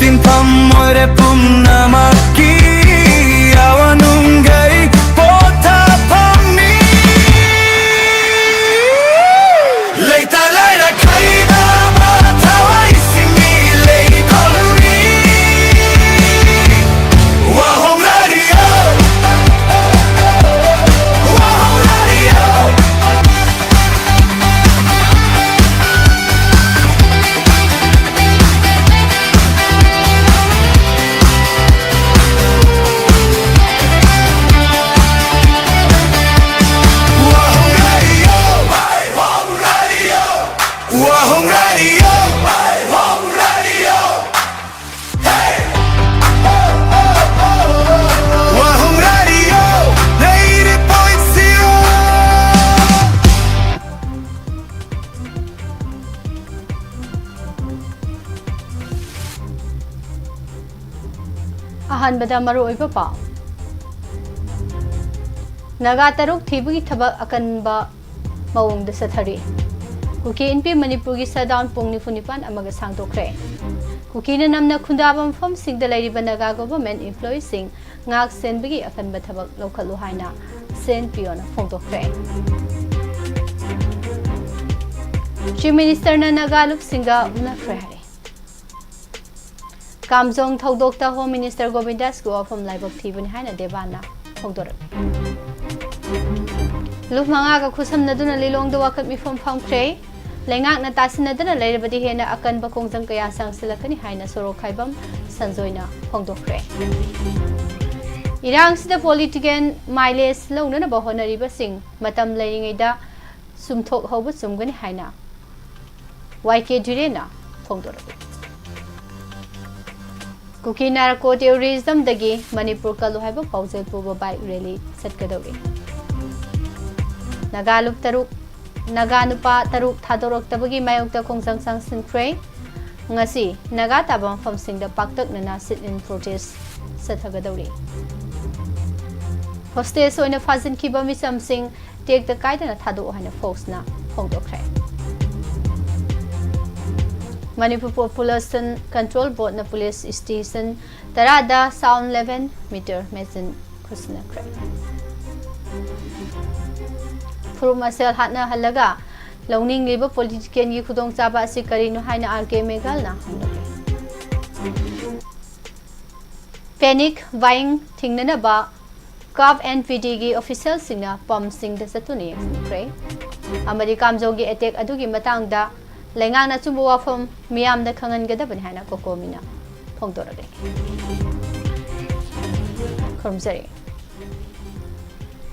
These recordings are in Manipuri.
tinpham moire pumnamaki awanungai potha phammi leita laira khaina ma thawai simi lei koluri wahong radio wahong radio WAHONG radio, WAHONG radio, hey, WAHONG radio, 80.0. अहनबदा मरुओइबा पाउ नगा तरुक थीबुगी थबक अकनबा मवंग द सथरी कुकी इनपी मणिपुर की सदाउन पुंग निफुनिपान अमग सांगतोख्रे कुकी ने नमना खुंदाबा मफम सिंग द लैरिबा नगा गवर्नमेंट एम्प्लॉई सिंग ngak senbigi akanba thabak lokhalu haina sen piona phongtokre Chief Minister na nagaluk singa unafre hare Kamjong thodokta Home Minister Govindas go from laibok thibun haina debana phongdor Luk manga ka khusam naduna lilong do wakat mi phom phongkre Lengak na tasinadana lairibadi hena akan ba kongjang kaya sang silakani haina soro khaibam sanjoina phongdokre Irang sida politician mileage launa na bahonari ba sing matam lairingai da sumthok hoba sumgani haina YK Direna phongdor Kuki narco terrorism dagi Manipur kalu haiba paujel puba bike rally satkadawi Nagalup taruk Naganupa taruk thadorok tabagi mayokta kongjang sang sinkhre ngasi naga tabam pham singda paktak nana sit in protest sathagadawi Hostess oina fazin kiba mi samsing take the kaidana thadu haina folks na phongdokre Manipur Population Control Board na police station tarada sound 11 meter mesin kusna kre Masel hatna halaga launing liba politician gi khudong chaba si karino haina RK Megal na Panic buying thingnana ba Cop NPD gi official singna pom sing da satuni kre amari kamjogi attack adugi matang da lengang na chumbu wafam miyam da khangan gada ban haina kokomina phongdorage khomjari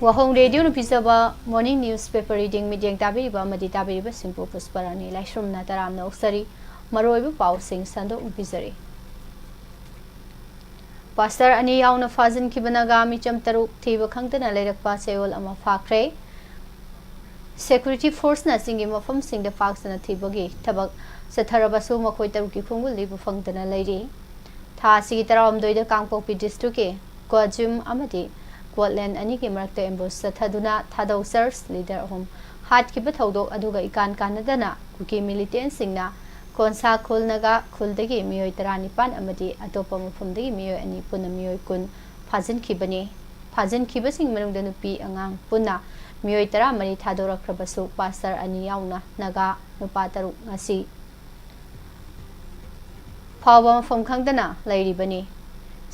WAHONG radio no pisaba morning newspaper reading meeting tabiriba madi tabiriba singpo pusparani laishrum na taram na oksari maroibu paw sing sando ubizari Pastor ani yauna fazin kibanaga mi cham taruk thiba khangtana leirakpa cheyol ama phakre security force na singi mafam sing da faksana thibagi thabak satharabasu makhoi taruki khungul libu phangtana leiri tha sigi taram doida kangpokpi district ke kwajum amadi Scotland ani ke marakta ambush sathaduna thadau search leader hom hat ki bathodok aduga ikan kanadana kuki militant singna konsa khulnaga khuldagi miyoi 35 amadi atopa mafumdagi miyoi ani puna miyoi kun phajin khiba sing manungda nupi angang puna miyoi 10 mari thadораkrabasu pastor ani yauna naga nupa taruk ngasi phawba mafum khangdana lairibani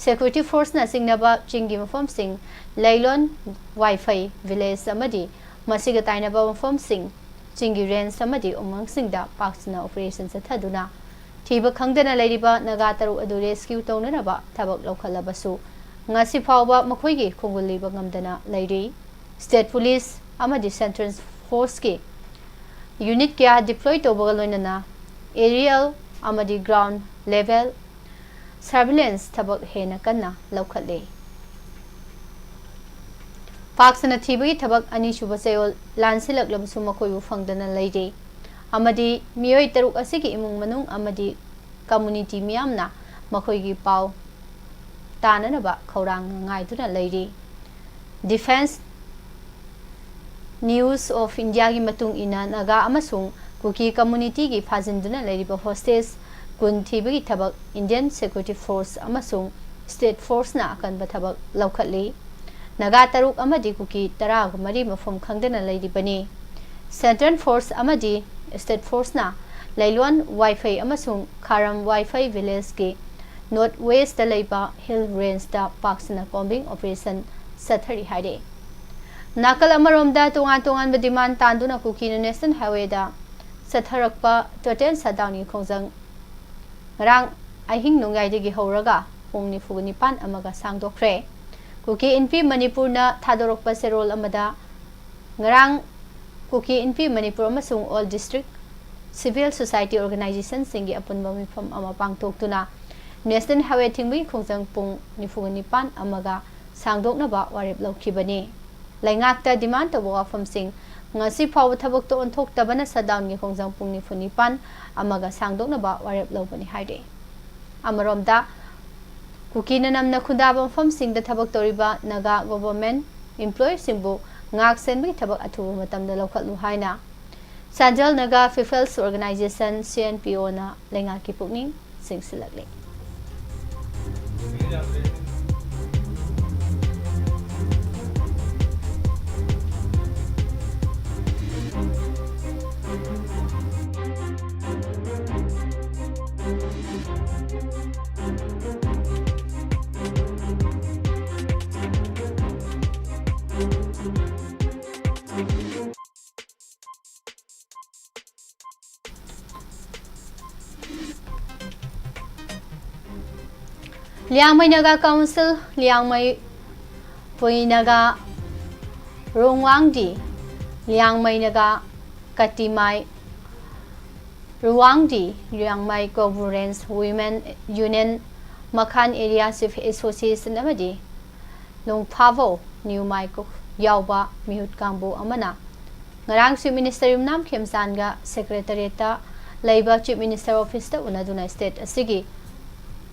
Security force na singnaba chingi mafam sing Lailon Wi-Fi village samadi masiga tainaba mafam sing chingi ren samadi umang singda paksna operation sathaduna thiba khangdana lairiba naga taru adu rescue taunanaba thabak lokhalabasu ngasi phawba makhoigi khongulliba ngamdana lairi state police amadi central force ki unit kya deploy tobaga loinana aerial amadi ground level surveillance thabak hena kanna laukhatle paksana thibagi thabak ani suba cheyol lansilak labsu makhoibu phangdana leide amadi miyoi taruk asigi imung manung amadi community miyamna makhoigi paw tananaba khorang ngaiduna leide defense news of india gi matung ina naga amasung kuki community gi phajinduna leiriba hostage kun thibagi thabak Indian Security Force amasung State Force na akanba thabak laukhatli naga taruk amadi kuki tara mari mafum khangdana leiribani Central Force amadi State Force na Lailwan Wi-Fi amasung Kharam Wi-Fi Village ke North West da leiba Hill Range da paksana combing operation sathari haide nakal amaromda tungan bediman tanduna kuki National Highway da satharakpa total shutdown ni khongjang rang ahing nungai de gi horaga pungni fugni pan amaga sangdokre kuki NP Manipur na thadorokpa serol amada ngarang kuki NP Manipur amasung all district civil society organization singi apunba mifam ama pangtoktuna National Highway thingbi khongjang pung nifugni pan amaga sangdokna ba warip lokhibani laingakta demand to WAPHAM sing ngasi phaw thabak to onthok tabana shutdown gi khongjang pung nifuni pan amaga sangdokna ba warip lobani haide amaromda kukina namna khundaba fam sing da thabak toriba naga government employee singbu ngak senbi thabak athu matamda lokhatlu haina Sanjal naga PHAL organization CNPO na lenga ki pukning singsilakle Liangmai Naga Council, Liangmai Puinaga Rungwangdi, Liangmai Naga Katimai Ruangdi, Liangmai Governance Women Union Makan Area Civ Association Amadi, Long Pavo, New Maiko, Yauba, Mihut Kambu Amana, Ngarang Chief Minister Nam Kim Sanga, Secretariat, Labour Chief Minister Office, Unaduna State Asigi.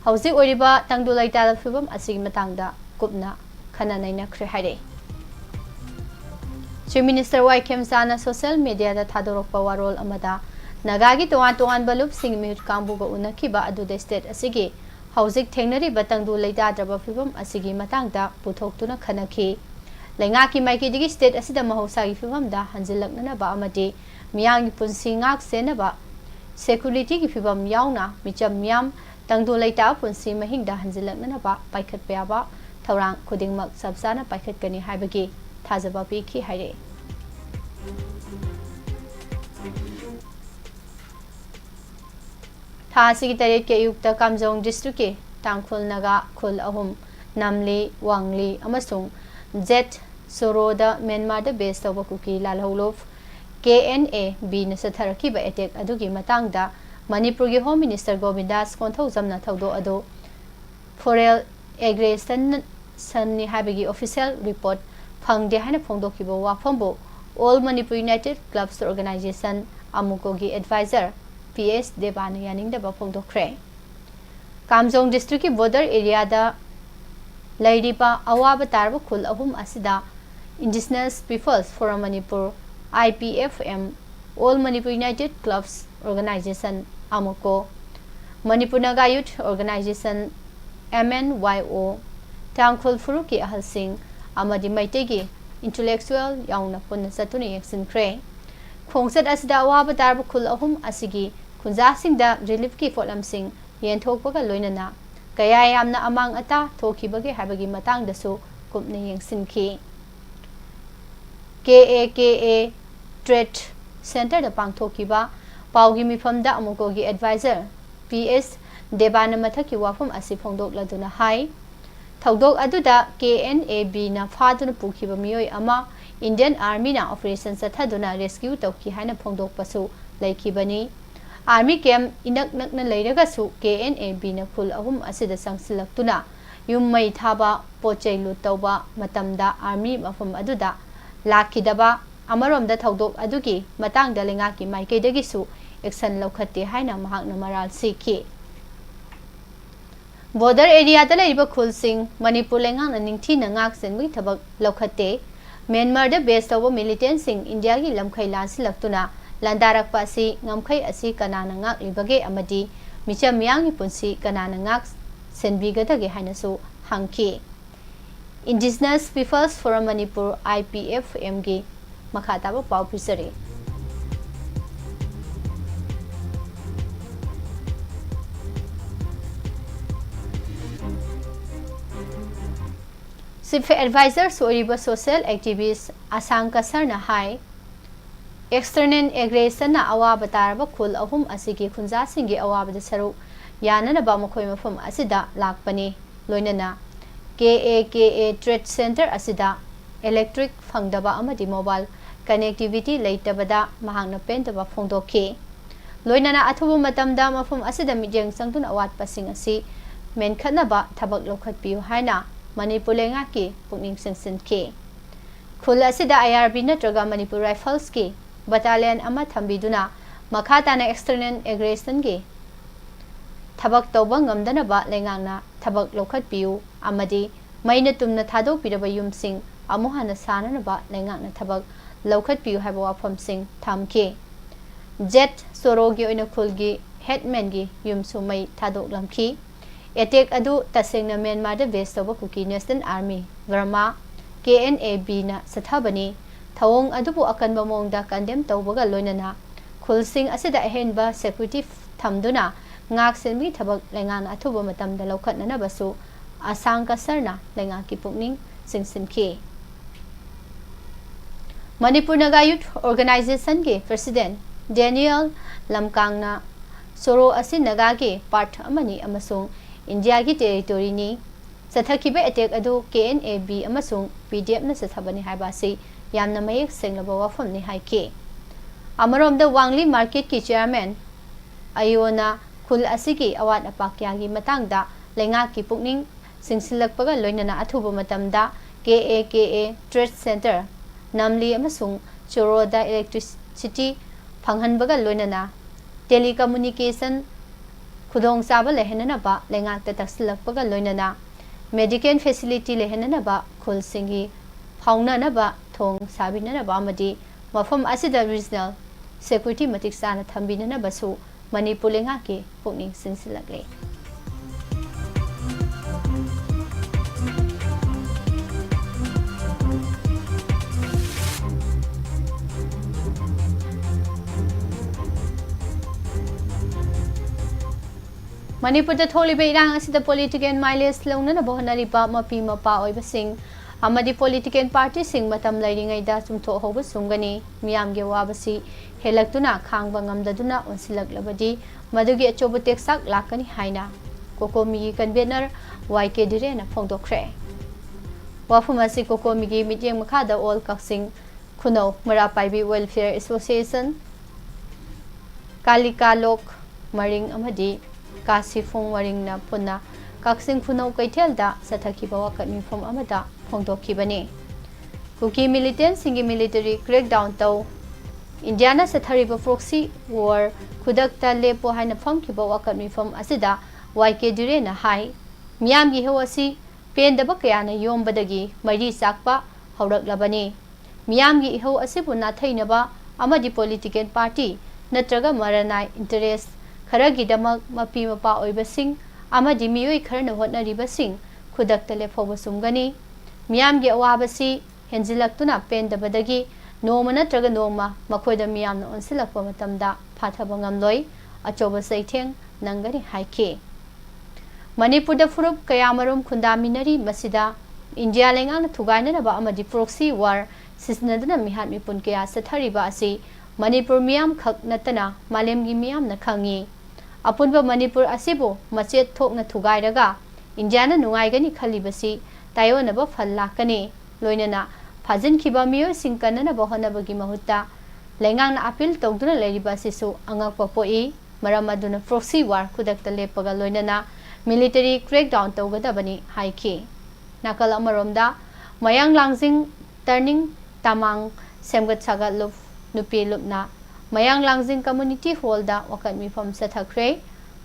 Hausi oriba tangdulai tal fibam asig matangda kupna khananaina khre haide Chief Minister YKM Sana social media da thadorokpa warol amada nagagi toan balup sing mihut kambu go unakiba adude state asigi hausik thengnari batangdulai da draba fibam asigi matangda puthoktuna khanaki lenga ki maiki digi state asida mahausa gi fibam da hanjilakna ba amadi miyang punsi ngak sena ba security ki fibam yauna micham miyam Tangdu laita punsi mahingda hanjilakna ba paikhat pya thaurang khudingmak sabsana paikhat kani haibagi thajaba pi ki haire Thasi taret ke yukta Kamjong district ke Tangkhul naga khul ahum namli wangli amasung jet soroda Myanmar da base toba kuki lalholov KNA B na satharaki ba attack adugi matangda Manipur ki Home Minister Govindas Konthau Jamna Thaudo Ado Foral Aggression Sanni Habigi official report Phangde Hana Phongdokibo WAPHAM All Manipur United Clubs Organization Amukogi Advisor PS Debana Yaningda Phongdokre Kamjong District ki border area da Lairiba Awaba Tarba Khul Ahum Asida Indigenous Peoples Forum Manipur IPFM All Manipur United Clubs Organization Amuko Manipur Naga Youth Organization MNYO Tangkhul Furuki Ahal Singh Amadi Maitegi Intellectual Yauna Punna Satuni Yaksin Kre Khongsat Asida Waba Darba Khul Ahum Asigi Kunja Singh da Relief Ki Folam Singh Yenthokpaga Loinana Kaya Yamna Amang Ata Thokibagi Habagi Matang Dasu Kupni Yaksin Ki KAKA Trade Center da Pangthokiba Paugi Mifamda Amukogi Advisor PS Debana Mathaki WAPHAM Asi Phongdok Laduna Hai Thaudok Aduda KNAB na Faduna Pukiba Miyoi Ama Indian Army na Operation Sathaduna Rescue Tauki Haina Phongdok Pasu Laikibani Army Camp Inak Nakna Lairagasu KNAB na Khul Ahum Asida Sangsilaktuna Yum Mai Thaba Pochai Lutauba Matamda Army Mafam Aduda Lakidaba Amaromda Thaudok Adugi Matang Dalingaki Maike Degisu Action Lokati Haina Mahakna Maral Siki Border area da laiba Khul Singh Manipur lengang ningthi nangak senwi thabak Lokate Myanmar da base tawba militant sing India gi lamkhai lan silaktuna landarak pa si ngamkhai asi kanana ngak libage amadi मिचम मियांगी पुंसी कनाना ngak senbigadaगे हाइनसु हांकी Indigenous Peoples Forum Manipur IPFM गी मखाताबो पाउ पिसरे Chief Advisor Soiriba Social Activist Asang Kasarna Hai External Aggression na awaba taraba khul ahum asigi khunja singi awaba saru yana na ba makhoi mafam asida lakpani loinana KA Trade Center asida electric fangdaba amadi mobile connectivity leitabada mahangna pentaba phongdokhi loinana athubu matamda mafam asida mijeng sangtun awat pasing asi menkhatna ba thabak lokhat piu haina Manipur lenga ki pukning singsin ki khul asida IRB natraga Manipur Rifles ki battalion ama thambiduna makhata na external aggression gi thabak tawba ngamdana ba lengangna thabak lokhat piu amadi maina tumna thadok piraba yumsing amuhana sanana ba lengangna thabak lokhat piu haiba wafam sing thamki jet sorogi oina khulgi headman gi yumsu mai thadok lamki attack adu tasengna Myanmar da base toba kuki National Army Burma KNAB na sathabani thawong adubu akan bamong da condemn tawbaga loinana khulsing asida ahenba security thamduna ngak senmi thabak lengan athuba matam da lokhatna na basu asang kasarna lenga ki pukning singsinki Manipur Naga Youth Organization ke President Daniel Lamkangna soro asin naga ke part amani amasung India ki territory ni sathakiba attack adu KNAB amasung PDF na sathabani haibasi yamna mayek senglaba wafam ni haike amarom da wangli market ki chairman ayona khul asigi awat apakya gi matangda lenga ki pukning singsilakpaga loinana athuba matamda KA Trade Center namli amasung choroda electricity phanghanbaga loinana telecommunication khudong saba lehenana ba lenga ta taksilakpaga loinana medical facility lehenana ba khul singi phauna na ba thong sabina na ba madi mafam asida regional security matik sana thambina na basu Manipur lenga ke pukning sinsilakle Manipur da tholi be irang asida political mileage launa na bohanari ba mapi mapa oiba sing amadi political party sing matam lairingai da chumtho hoba sungani miyam ge wabasi helaktuna khangba ngamdaduna onsilaklabadi madugi achoba teksak lakani haina kokomi convener YK dire na phongdokre wafumasi kokomi gi meeting makhada all kaksing khuno marapaibi welfare association kalika lok maring amadi Kasifung waring na puna kaksing punaw kaitel da sa takiba wakat mifom amada phongdokibani kuki militant singi military crackdown taw Indiana sa thariba proxy war khudakta lepo haina phongkiba wakat mifom asida YK dire na hai miyam gi hewasi pendaba kayana yombadagi mari sakpa hawraklabani miyam gi hew asibu na thainaba amadi political party natraga maranai interest Kharagi damak mapi mapa oibasing amadi miyoi kharna hotnaribasing khudakta lephoba sumgani miyam gi awabasi henjilaktuna pendabadagi noma natraga noma makhoida miyamna onsilakpa matamda phathaba ngamloi achoba saitheng nangani haike Manipur da furup kayamarum khundaminari masida India lengang thugaina na ba amadi proxy war sisnadana mihat mipun kaya sathariba asi Manipur miyam khak natana malem gi miyam na khangi apunba Manipur asibo machet thokna thugairaga Indiana nungaigani khalibasi tayona ba phal lakani loinana phajin khiba miyo singkana na bahana bagi mahutta lengang na appeal tawduna leriba sisu angakpa poi maramaduna proxy war khudakta lepaga loinana military crackdown tawgadabani haiki nakal amaromda mayang langjing turning tamang semgat sagat lup nupi lupna Mayang Langjing Community Hall da wakat mifam sathakre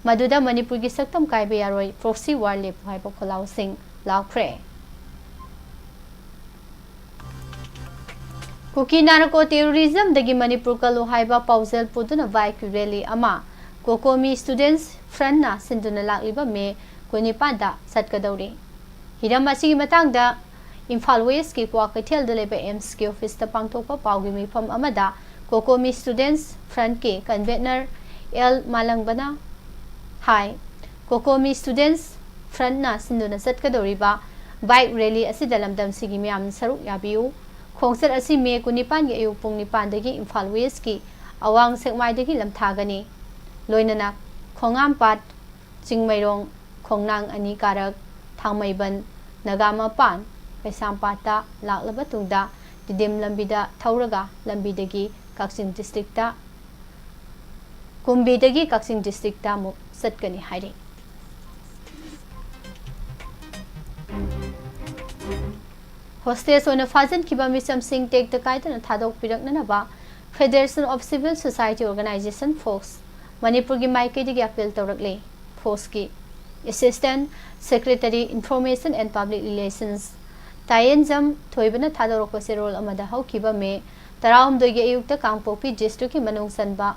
maduda Manipur gi saktam kaibe yaroi proxy war le phai pa kholau sing laukre Kuki narco terrorism dagi Manipur kalu haiba pausel puduna bike rally ama Kokomi students front ना सिंधुना लाक्लिबा मे कुनिपादा सत्कदौरी हिरम असिगी मतंगदा इम्फाल वेस्ट की क्वा कैथेल द लेबे एम्स के ऑफिस द पांगथोकपा पाउगी मिफम अमदा कोकोमी स्टूडेंट्स फ्रंट के कन्वेनर एल मालंगबना हाई कोकोमी स्टूडेंट्स फ्रंट ना सिंधुना सत्कदौरीबा बाइक रैली असिद लमदम सिगी म्याम सरुक याबियु खोंसर असि मे कुनिपान के अयु पुंग निपान दगी इम्फाल वेस्ट की अवांग सेकमाई दगी लमथागनी लोइनना खोंगाम पाट चिंगमैरोंग खोंगनांग अनि कारक थांगमैबन नगामापान पैसामपाता लाक्लबा तुंगदा दिदेम लंबिदा थौरगा लंबिदगी कक्सिंग डिस्ट्रिक्टा कुंबीदगी कक्सिंग डिस्ट्रिक्टा मुक सत्कनी हाइरे होस्टेस ओना फाजन किबा मिसम सिंह टेक द काइदन थादोक पिरकननबा federation of civil society organisations FOCS Manipur की माइकेदी अपील तौरकले फोक्स की assistant secretary information and public relations Tayenjam थोइबना थादोरकपसे रोल अमदा हौकिबा मे तराउमदोगी अयुक्त कांगपोपी डिस्ट्रिक्ट की मनुंग सनबा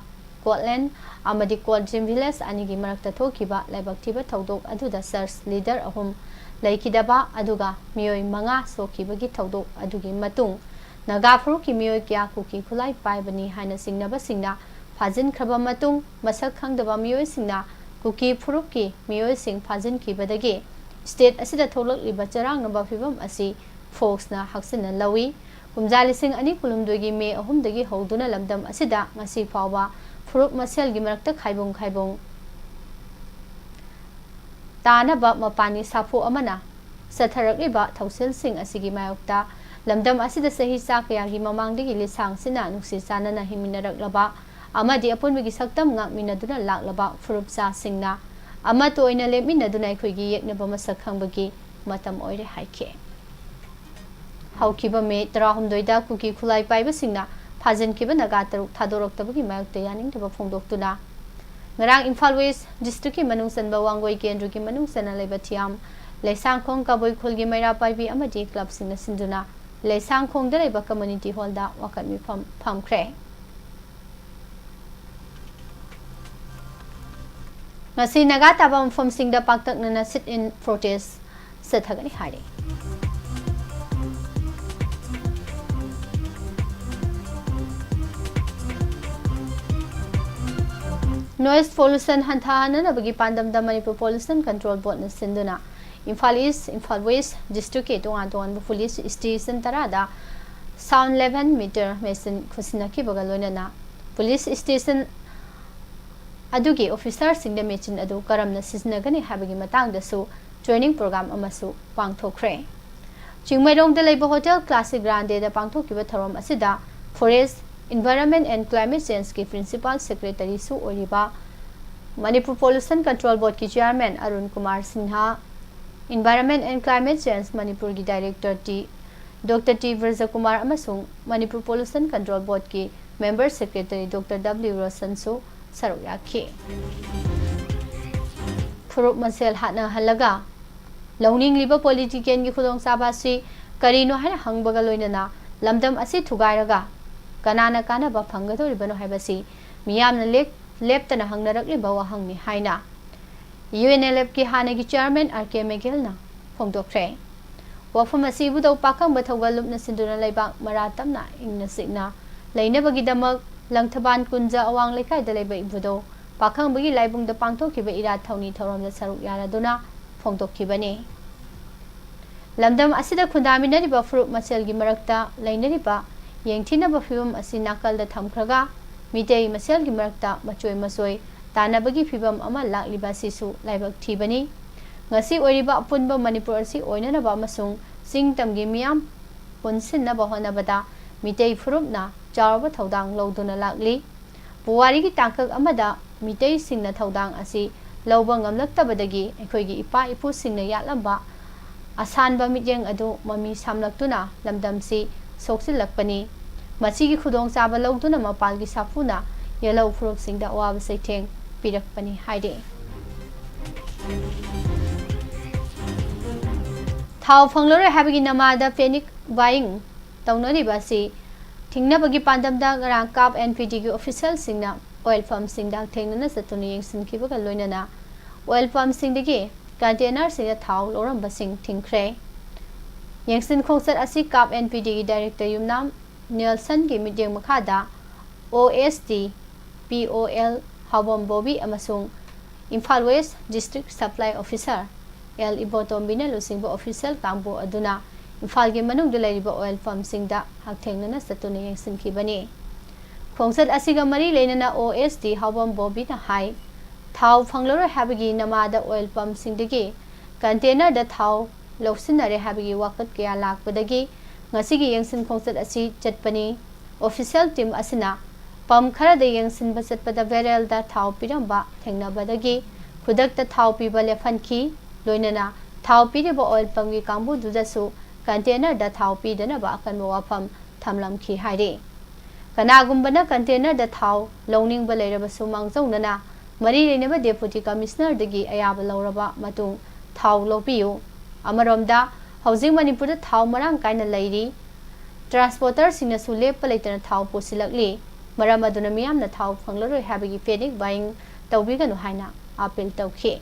कोटलैंड अमदी कोटजिम विलेज अनिगी मरक्ता थोकिबा लाइबक्तिबा थौदोक अदुदा सर्च लीडर अहुम लैकिदबा अदुगा मियोय मंगा सोकिबगी थौदोक अदुगी मतुंग नगाफुरु की मियोय क्या कुकी खुलाई पाइबनी हाइना सिंगनबा सिंगना फाजिन खबा मतुंग मसक खंगदबा मियोय सिंगना कुकी फुरुक की मियोय सिंग फाजिन किबदगी स्टेट असिदा थोलक्लिबा चरांगनबा फिबम असि फोक्सना हक्सिना लवी कुमजा लिसिंग अनि कुलुमदोगी मे अहुमदगी हौदुना लमदम असिदा ngasi फावबा फुरुक मसेलगी मरक्ता खाइबोंग खाइबोंग तानबा मपानी साफो अमना सथरक्लिबा थौसिलसिंग असिगी मायोक्ता लमदम असिदा सही चाकयागी ममांगदगी लिसांग सिना नुक्सि चानना हिमिनरक्लबा अमदी अपुनबगी सक्तम ngakminaduna लाक्लबा फुरुपसा सिंगना अमतो ओइना लेमिनदुना अखोइगी येकनबा मसक खंबगी मतम ओइरे हाइखे हौकिबा मे 13 दा कुकी खुलाई पाइबा सिंगना फाजन किबा Naga तरुक थादोरक्तबगी मायक्ते यानिंगदबा फोंदोक्तुना ngarang Imphal West district ki manung sanba wangoi kendru ki manung sana leba thiam leisangkhong kaboi khulgi maira paibi amadi club singna sinduna leisangkhong da leba community hall da wakat mi pham khre ngasi naga tabam from singda paktak nana sit in protest sathagani hari noise pollution hanthana nabagi pandam da Manipur pollution control board na sinduna Imphal East Imphal West district ke tongan police station tarada sound 11 meter mesin khusina ki bagaloina na police station adugi officer sing da mechin adu karamna sisna gani habagi matang da su training program amasu pangthokre chingmairong da leiba hotel classic grande da pangthokiba thorom asida forest Environment and Climate Change की Principal Secretary सु ओरिबा Manipur Pollution Control Board की Chairman Arun Kumar Sinha Environment and Climate Change Manipur की Director Dr. T. Virja Kumar अमसुंग Manipur Pollution Control Board की Member Secretary Dr. W. Rosan सु सरुयाखी फुरुप मसेल हाना हलगा लौनिंग लिबा पॉलिटिशियन की खुदोंग साबासी करीनो है हंगबगा लोइनना लमदम असि थुगायरगा कनाना कानबा फंगदोरिबनो हाइबसी मियामना लेप्तना हंगनरक्लिबा वाहंगनि हाइना UNLF की हानेगी चेयरमैन RK मेगेलना फोंदोख्रे वाफम असिबु दौ पाखंग बथौगलुपना सिंदुना लेबाक मरातमना इंगना सिगना लैनबगिदमक लंगथबान कुंजा अवांग लेखाइदा लेबा इबुदो पाखंगबगी लाइबुंगदा पांगथोखिबा इरा थौनी थौरमदा सरुक यारादुना फोंदोखिबने लमदम असिदा खुंदामिनरिबा फुरुप मसेलगी मरक्ता लैनरिबा येंगथिनबा फिबम असि नाकलदा थमख्रगा मिटेई मसेलगी मरक्ता मचोय मसोय तानबगी फिबम अमा लाक्लिबा Sissu लाइबक थिबनी ngasi oiriba apunba Manipur asi oinanaba amasung singtamgi miyam punsinnaba honabada mitei furupna charba thodang loduna lakli puwari gi tangkak amada mitei singna thodang asi lawba ngamlaktabadagi ekhoigi ipa ipu singna yatlamba asanba mityeng adu mami samlaktuna lamdamsi soksilakpani masigi khudong chaba lawduna mapalgi sapuna yellow furup singda awaba saitheng pirakpani haide थाव फंगलोरे हाबगी नमादा पेनिक बाइंग तौनरिबासी थिंगनाबगी पांदमदा गरां काप एनपीटी की official सिंगना oil pump sing dak thengna satuni yengsin ki ba loinana oil pump sing degi container sing thau loram basing thingkhre yengsin khongsat asi kap NPD director yumnam Nelson gi midyeng makhada OSD POL Hawam Bobby amasung Imphal West District Supply Officer L Ibotombina lusingba official kambu aduna Imphal gi manung delariba oil pump singda hakthengna satuna yengsin kibani khongsat asiga mari leinana OSD Hawam Bobby na hai thau phangloro habagi namada oil pump singdagi container da thau lawsinare habagi wakat kya lakpadagi ngasigi yengsin khongsat asi chatpani official team asina pam khara da yengsin basatpada barrel da thau piramba thengnabadagi khudak ta thau piba lefanki loinana thau piriba oil pump gi kambu dudasu container da thau pidana ba kan WAPHAM thamlam khi haire kanagumbana container da thau lowning ba leirabasu mangjaunana mari leinaba deputy commissioner dagi ayaba lawraba matung thau lopiyu amaromda housing manipur da thau marang kaina leiri transporter singna su lepa leitana thau posilakli maram aduna miyamna thau phangloroi habagi panic buying tawbiganu haina appeal tawkhi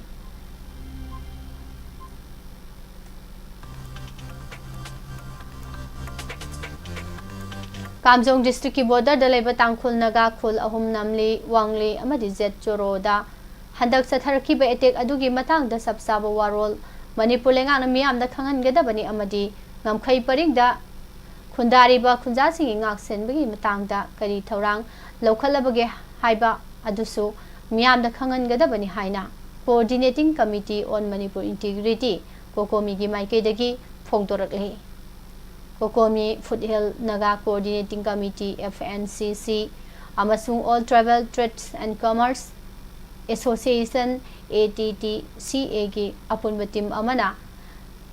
Kamjong district ki border da leba tangkhul naga khul ahum namli wangli amadi jet choro da handak satharki ba attack adugi matang da sabsaba warol manipur lenga na miyam da khangan gada bani amadi ngamkhai paring da khundari ba khunja sing ngak sen bagi matang da kari thorang lokhalabage haiba adusu miyam da khangan gada bani haina coordinating committee on manipur integrity kokomi gi maike dagi phongdorakli Kokomi Foothill Naga Coordinating Committee FNCC Amasung All Travel Trades and Commerce Association ATTCA gi apunba team amana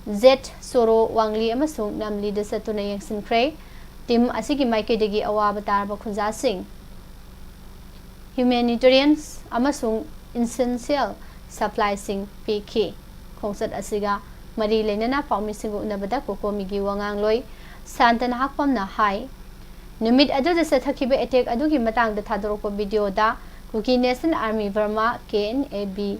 Z Soro Wangli amasung namli da satuna yengsin khre team asigi maike degi awaba tarba khunja sing humanitarians amasung essential supply sing PK khongsat asiga mari lenana paumi singu unabada kokomi gi wangang loi santana hakpam na hai numit adu da sathakiba attack adu gi matang da thadorok video da kuki National Army Burma KNAB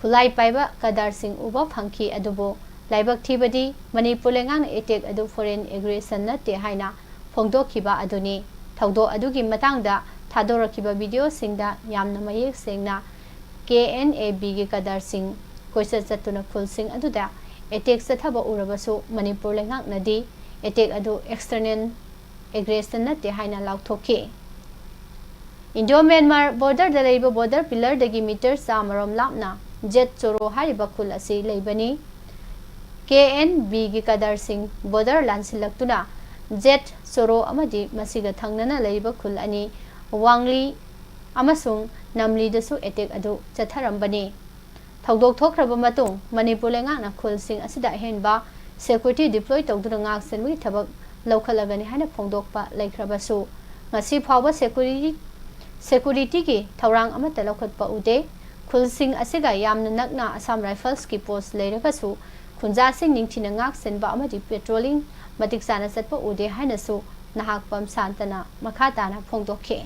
khulai paiba kadar sing uba phangki adubo laibak thibadi manipur lengang attack adu foreign aggression na te haina phongdokhiba aduni thaudo adu gi matang da thadorokhiba video singda yamna mayek sengna KNAB gi kadar sing koisa chatuna khul sing adu da attack sathaba urabasu manipur lengang nadi attack adu external aggression na te haina lauthokhi Indo Myanmar border da leiba border pillar dagi meter samarom lapna jet choro hariba khul asi leibani KNB gi kadar sing border lansilaktuna jet choro amadi masiga thangnana leiba khul ani wangli amasung namli dasu attack adu chatharambani thawdok thokraba matung manipur lenga na khul sing asida henba security deploy tawduna ngak senmi thabak lawkhalagani haina phongdokpa laikhrabasu ngasi phawba security ki thawrang amata lawkhatpa ude khul sing asiga yamna nakna Assam Rifles ki post leiragasu khunja sing ningthina ngak senba amadi patrolling matik sana satpa ude haina su nahak pam santana makhatana phongdokhe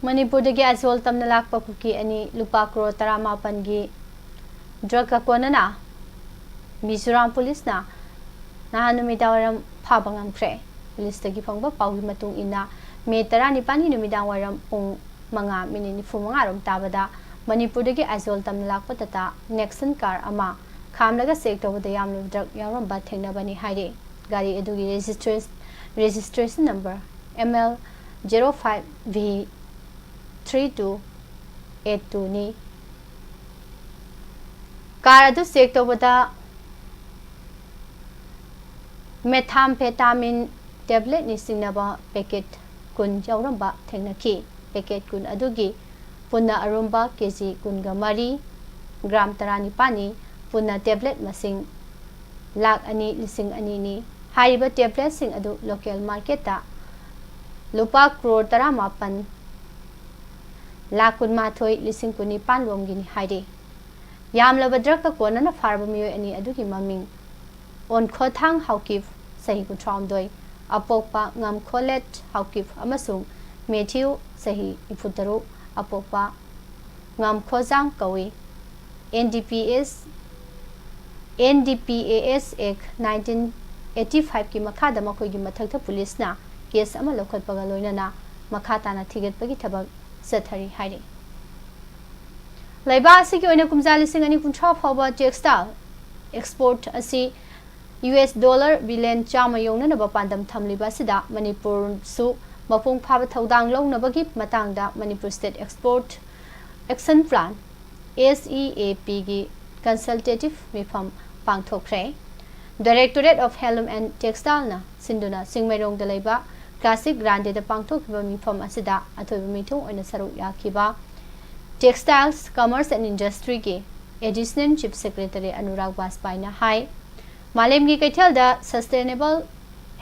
Manipur dagi azol tamna lakpa kuki ani lupa crore 18 gi drug ka konana Mizoram police na numidang phabangam khre police dagi phangba pawi matung ina me 19 ni numidang waram pung manga minini fu manga rom tabada ꯃꯅꯤꯄꯨꯔꯗꯒꯤ ꯑꯥꯏꯖꯣꯜ ꯇꯝꯅ ꯂꯥꯛꯄ ꯇꯥꯇꯥ ꯅꯦꯛꯁꯟ ꯀꯥꯔ ꯑꯃ ꯈꯥꯝꯂꯒ ꯆꯦꯛ ꯇꯧꯕꯗ ꯌꯥꯝꯅ ꯗ꯭ꯔꯒ ꯌꯥꯎꯔꯝꯕ ꯊꯦꯡꯅꯕꯅꯤ ꯍꯥꯏꯔꯤ ꯒꯥꯔꯤ ꯑꯗꯨꯒꯤ ꯔꯦꯖꯤꯁꯇ꯭ꯔꯦꯁꯟ ꯅꯝꯕꯔ ML 05V 3282 नी कार अदु चेक तौबदा मेथाम्फेटामिन टैबलेट नि सिंगनबा पैकेट कुन यावरंबा थेंगनखी पैकेट कुन अदुगी पुन्ना अरुंबा केजी कुनगा मरी ग्राम 19 पुन्ना टैबलेट मसिंग लाख अनि लिसिंग अनि नि हाइबा टैबलेट सिंग अदु लोकल मार्केट ता लुपा करोड़ 19 लाख कुनमाथोय लिसिंग कुनि पानलोमगिनी हाइदे यामलबा ड्रग का कोनना फारबा मियोय अनि अदुगी ममिंग ओन खोथांग हाउकिफ सही कुट्रामदोय अपोपा ngam खोलेट हाउकिफ अमसुंग मेथ्यू सही इफुतरो अपोपा ngam खोजांग कवी NDPAS Act 1985 की मखादा मखोयगी मथक्ता पुलिसना केस अमा लौखटपगा लोइनना मखा ताना थिगेटपगी थबक सथरी हाइरे लैबा असिगी ओइना कुमजा लिसिंग अनि कुंथ्रा फावबा टेक्सटाइल एक्सपोर्ट असी US डॉलर बिलियन चामा यौननबा पांदम थमलिबा सिदा मणिपुर सु मपुंग फाबा थौदांग लौनबगी मतांगदा Manipur state export action plan SEAP गी कंसल्टेटिव मिफम पांगथोखरे directorate of handloom and textile ना सिंधुना सिंगमैरोंग दलैबा क्लासिक ग्रांडे द पांगथोखिबा मिफम असिदा अथोइबा मिथुंग ओइना सरुक याखिबा टेक्सटाइल्स कॉमर्स एंड इंडस्ट्री के additional chief secretary Anurag Vajpayee ना हाई मालेम की कैथल द सस्टेनेबल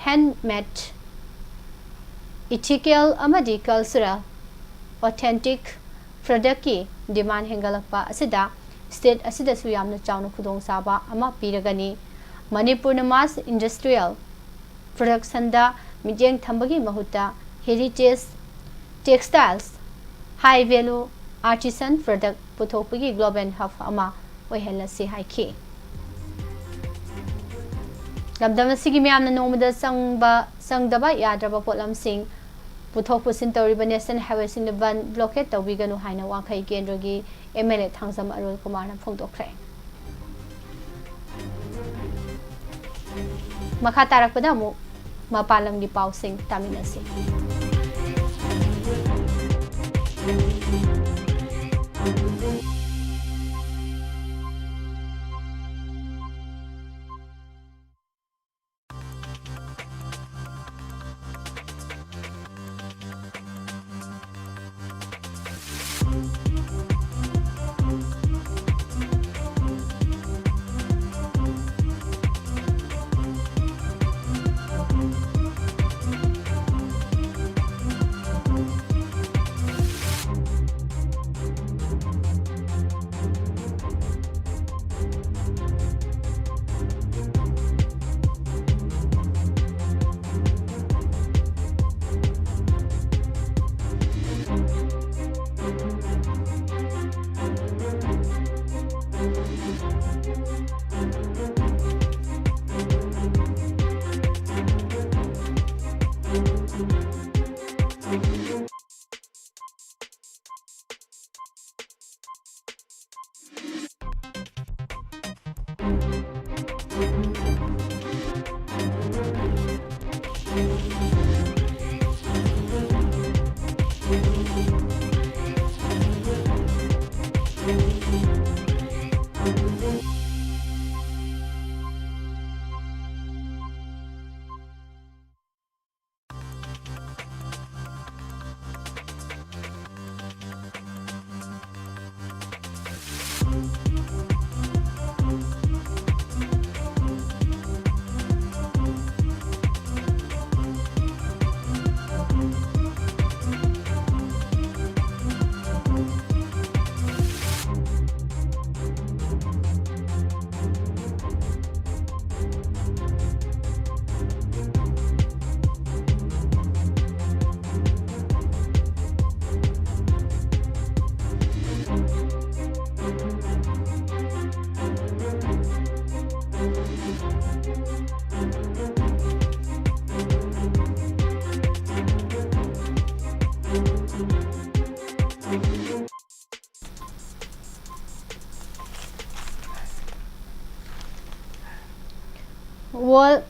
हैंडमेड इथिकल अमदी कल्चरल ऑथेंटिक प्रोडक्ट की डिमांड हेंगलकपा असिदा स्टेट असिदा सु यामना चावना खुदोंग साबा अमा पीरगनी मणिपुर मास इंडस्ट्रियल प्रोडक्शन दा मिजेंग थंबगी महुता heritage textiles high value artisan product पुथोपगी ग्लोबल हब अमा ओइहलसी हाइखी लमदम सिगी म्यामना नोमदा संगदबा याद्रबा पोलमसिंग पुथोक पुसिन तौरिबा नेशनल हाईवे सिंग बन ब्लॉकेट तौबिगनु हाइना वाखै केंद्रगी MLA थांगजम अरुल कुमार ना फोंदोखरे मखा तारकपदा मु मपालमगी पाउसिंग तामिनसी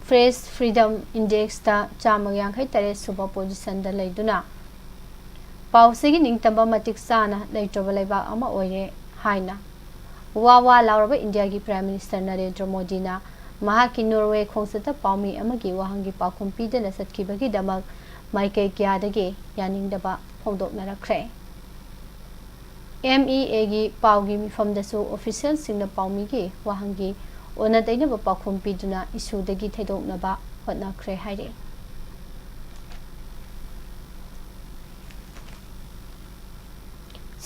फ्रेश फ्रीडम इंडेक्स ता चामग यांखै तरे सुबह पोजिशन दा लेदुना पाउसिगी निंगतंबा मतिक साना लेट्रबा लेबा अमा ओइरे हाइना वा लाउरबा इंडिया की प्राइम मिनिस्टर नरेंद्र मोदी ना महाकी नॉर्वे खोंसता पाउमी अमगी वाहंगी पाखुम पीदना सत्खिबगी दमक माइकै क्यादगे यानिंगदबा फोंदोकनरखरे MEA की पाउगी मिफमदसु ऑफिशियल सिंगना पाउमीगी वाहंगी ओना दैनबा पाखुम पीदुना इशूदगी थैदोकनबा होटनाखरे हाइरे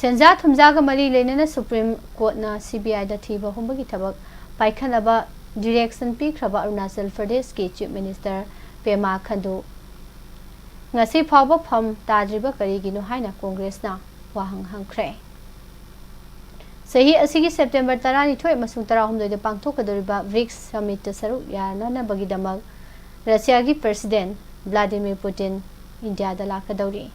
सेंजा थुमजागा मरी लेनना सुप्रीम कोर्ट ना CBI दा थीबा हुंबगी थबक पाइखनबा डायरेक्शन पीख्रबा अरुणाचल प्रदेश की chief minister Pema Khandu ngasi phawba pham tadriba karigino haina congress na wahang hangkhre sahi asigi september 12 masung 13 da pangthokadoriba BRICS summit ta saru yana na bagidamak russia gi president vladimir putin india da lakadori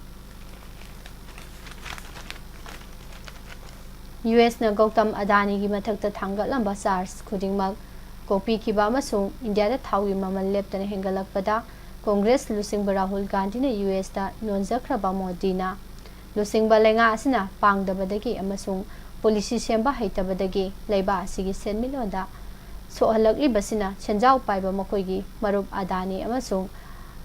US na Gautam Adani gi mathakta thangatlamba charge khudingmak kopi kiba amasung India da thawi mamal leptana hengalakpada Congress lusingba Rahul Gandhi na US da nonjakraba Modi na lusingba lenga asina pangdabadagi amasung policy semba haitabadagi leiba asigi senmilonda sohalakli basina chenjau paiba makoigi marup Adani amasung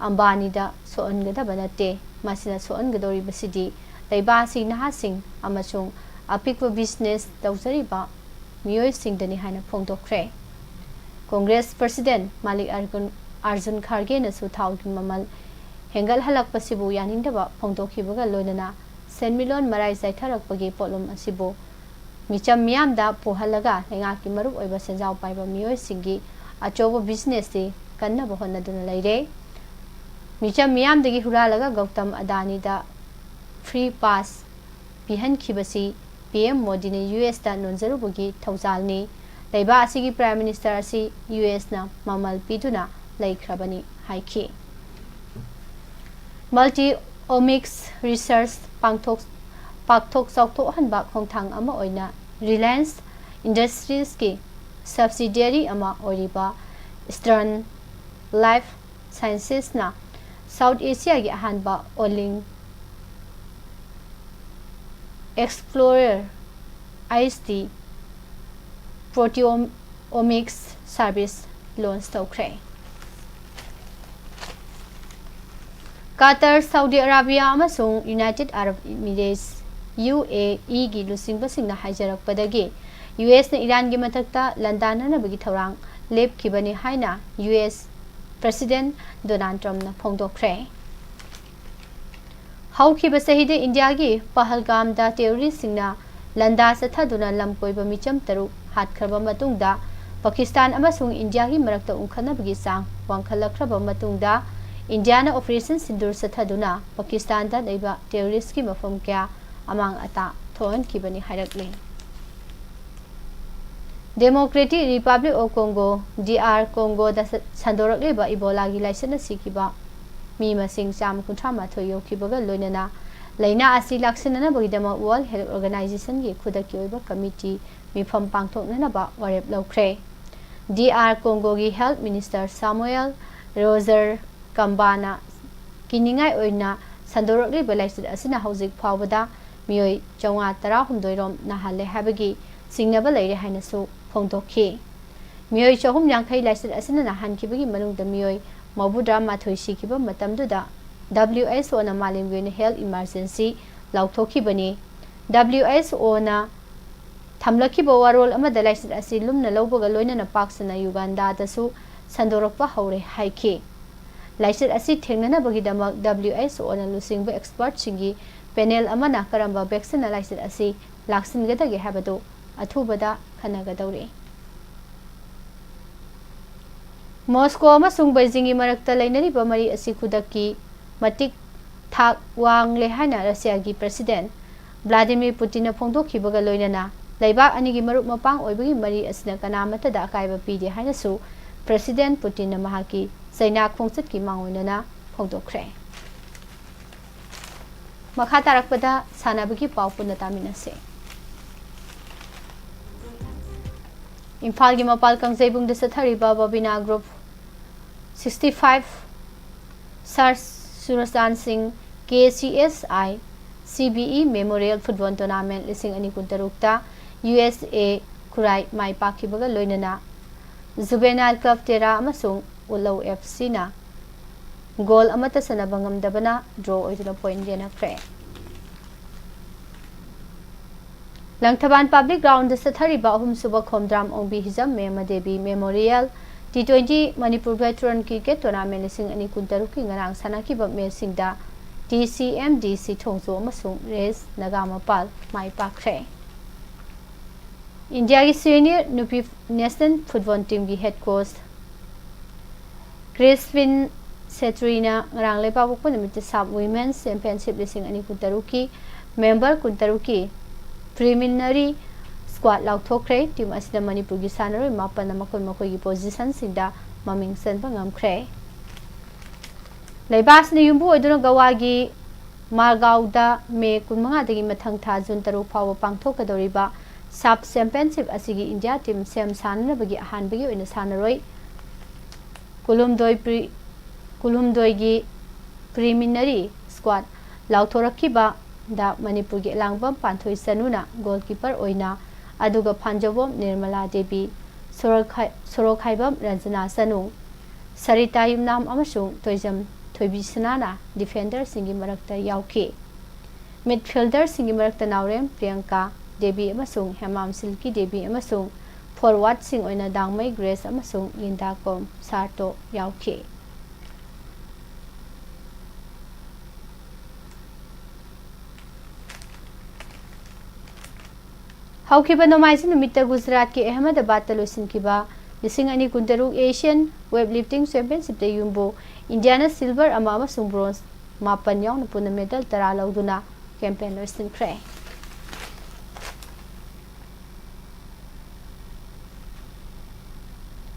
Ambani da soangada banate masina soangadori basidi leiba asig nahasing amasung apikwa business tawzariba miyoi singdani haina phongdokre Congress President Malik Arjun Kharge na su thawgi mamal hengal halak pasibu yaningdaba phongdokhibaga loinana senmilon marai saitharakpagi polum asibu micham miyamda pohalaga lenga ki marup oiba senjau paiba miyoi singi achobo business ti kannaba honaduna leire micham miyamdagi huralaga Gautam Adani da free pass pihan khibasi PM Modi ne US da nonjarubugi thawjalni leiba asigi prime minister asi US na mamal piduna laikhrabani haiki multi omics research pakthok chawthok hanba khongthang ama oina Reliance Industries ki subsidiary ama oriba Eastern Life Sciences na South Asia gi hanba oling Explorer IST Proteomics Service launch tawkhre Qatar Saudi Arabia amasung United Arab Emirates UAE gi lusingba singna haijarakpadagi US na Iran gi mathakta landana bagi thorang lepkhibani haina US President Donald Trump na phongdokre Haukiba sahide India gi Pahalgam da terrorist singna landa sathaduna lamkoiba micham taru hatkraba matungda Pakistan amasung India gi marakta ungkhanabagi sang wangkhalakraba matungda India na operation sindur sathaduna Pakistan da leiba terrorist ki mafam kya amang ata thon kibani hairakle Democratic Republic of Congo DR Congo da sandorakleba Ebola gi laisana sikiba mi masing cham kunthra mathoi yokibaga loinana leina asi laksinana bagidama World Health Organization gi khudaki oiba committee mifam pangthoknana ba warep lokre DR Congo gi Health Minister Samuel Roger Kambana kiningai oina sandorokli balaisit asina hojik phawbada mioi chonga 13 rom nahalle habagi singnaba leire haina su phongdokhi mioi chahum yankhai laisit asina nahankibagi manungda mioi Mabudra mathoi sikiba matamduda WHO na malimgin health emergency lauthoki bani WHO na thamlaki bawarol ama dalaisit asi lumna lawbaga loina na paksana Uganda dasu sandorokpa haure haiki laisit asi thengnana bagidamak WHO na lusingba expert singi panel ama na karamba vaccine laisit asi laksingadagi habadu athubada khanagadawri Moscow amasung Beijing gi marakta lainari bamari asi khudaki matik thak wang le haina Russia gi president Vladimir Putin na phongdokhibaga loinana laibak ani gi marup mapang oibagi mari asina kanamata da akaiba pide haina su president Putin na mahaki China khongchat ki mangoinana phongdokkhre makha tarakpada sanabagi pau punna taminase Imphal gi mapal kangjaibung da sathariba Babina group 65 Sir Surajan Singh KCSI CBE Memorial Football Tournament lising ani kuntarukta USA Kurai Mai Pakibaga Loinana Juvenile Club Tera amasung Ulau FC na goal amata sanabangam dabana draw oituna point jena kre Langthaban Public Ground the Sathariba Ahum Suba Khomdram Ongbi Hizam Mema Devi Memorial T20 Manipur Veteran Cricket Tournament lising ani kuntaruki ngarang sanakiba me singda TCMDC Thongso amasung Race Nagamapal Mai Pakre India ki senior Nupi National Football Team ki head coach Crispin Setrina ngarang lepa bukpo namit sub Women's Championship lising ani kuntaruki member kuntaruki preliminary squad lauthokre team asida Manipur gi sanaroi mapan namakon makoi gi position singda maming sen bangamkre Laibas ni yumbu oduna gawagi Margauda me kunmanga dagi mathang tha jun taru phawa pangthokadoriba sub championship asigi India team sem sanna bagi ahan bagi oina sanaroi kulumdoi gi preliminary squad lauthorakiba da Manipur gi langbam panthoi sanuna goalkeeper oina aduga Phanjawom Nirmala Devi Sorokaibam Ranjana Sanu Sarita Yumnam amasung Toijam Thoibi Sanana defender singi marakta yauki midfielder singi marakta Naurem Priyanka Devi amasung Hemam Silki Devi amasung forward sing oina Dangmai Grace amasung Linda Kom Sarto yauki Haukiba Nomaisi Numita Gujarat ki Ahmedabad Talusin Kiba lising ani kuntaruk Asian Weightlifting Championship de Yumbo Indiana silver ama amasung bronze mapan yaw na puna medal tara lauduna campaign loisin kre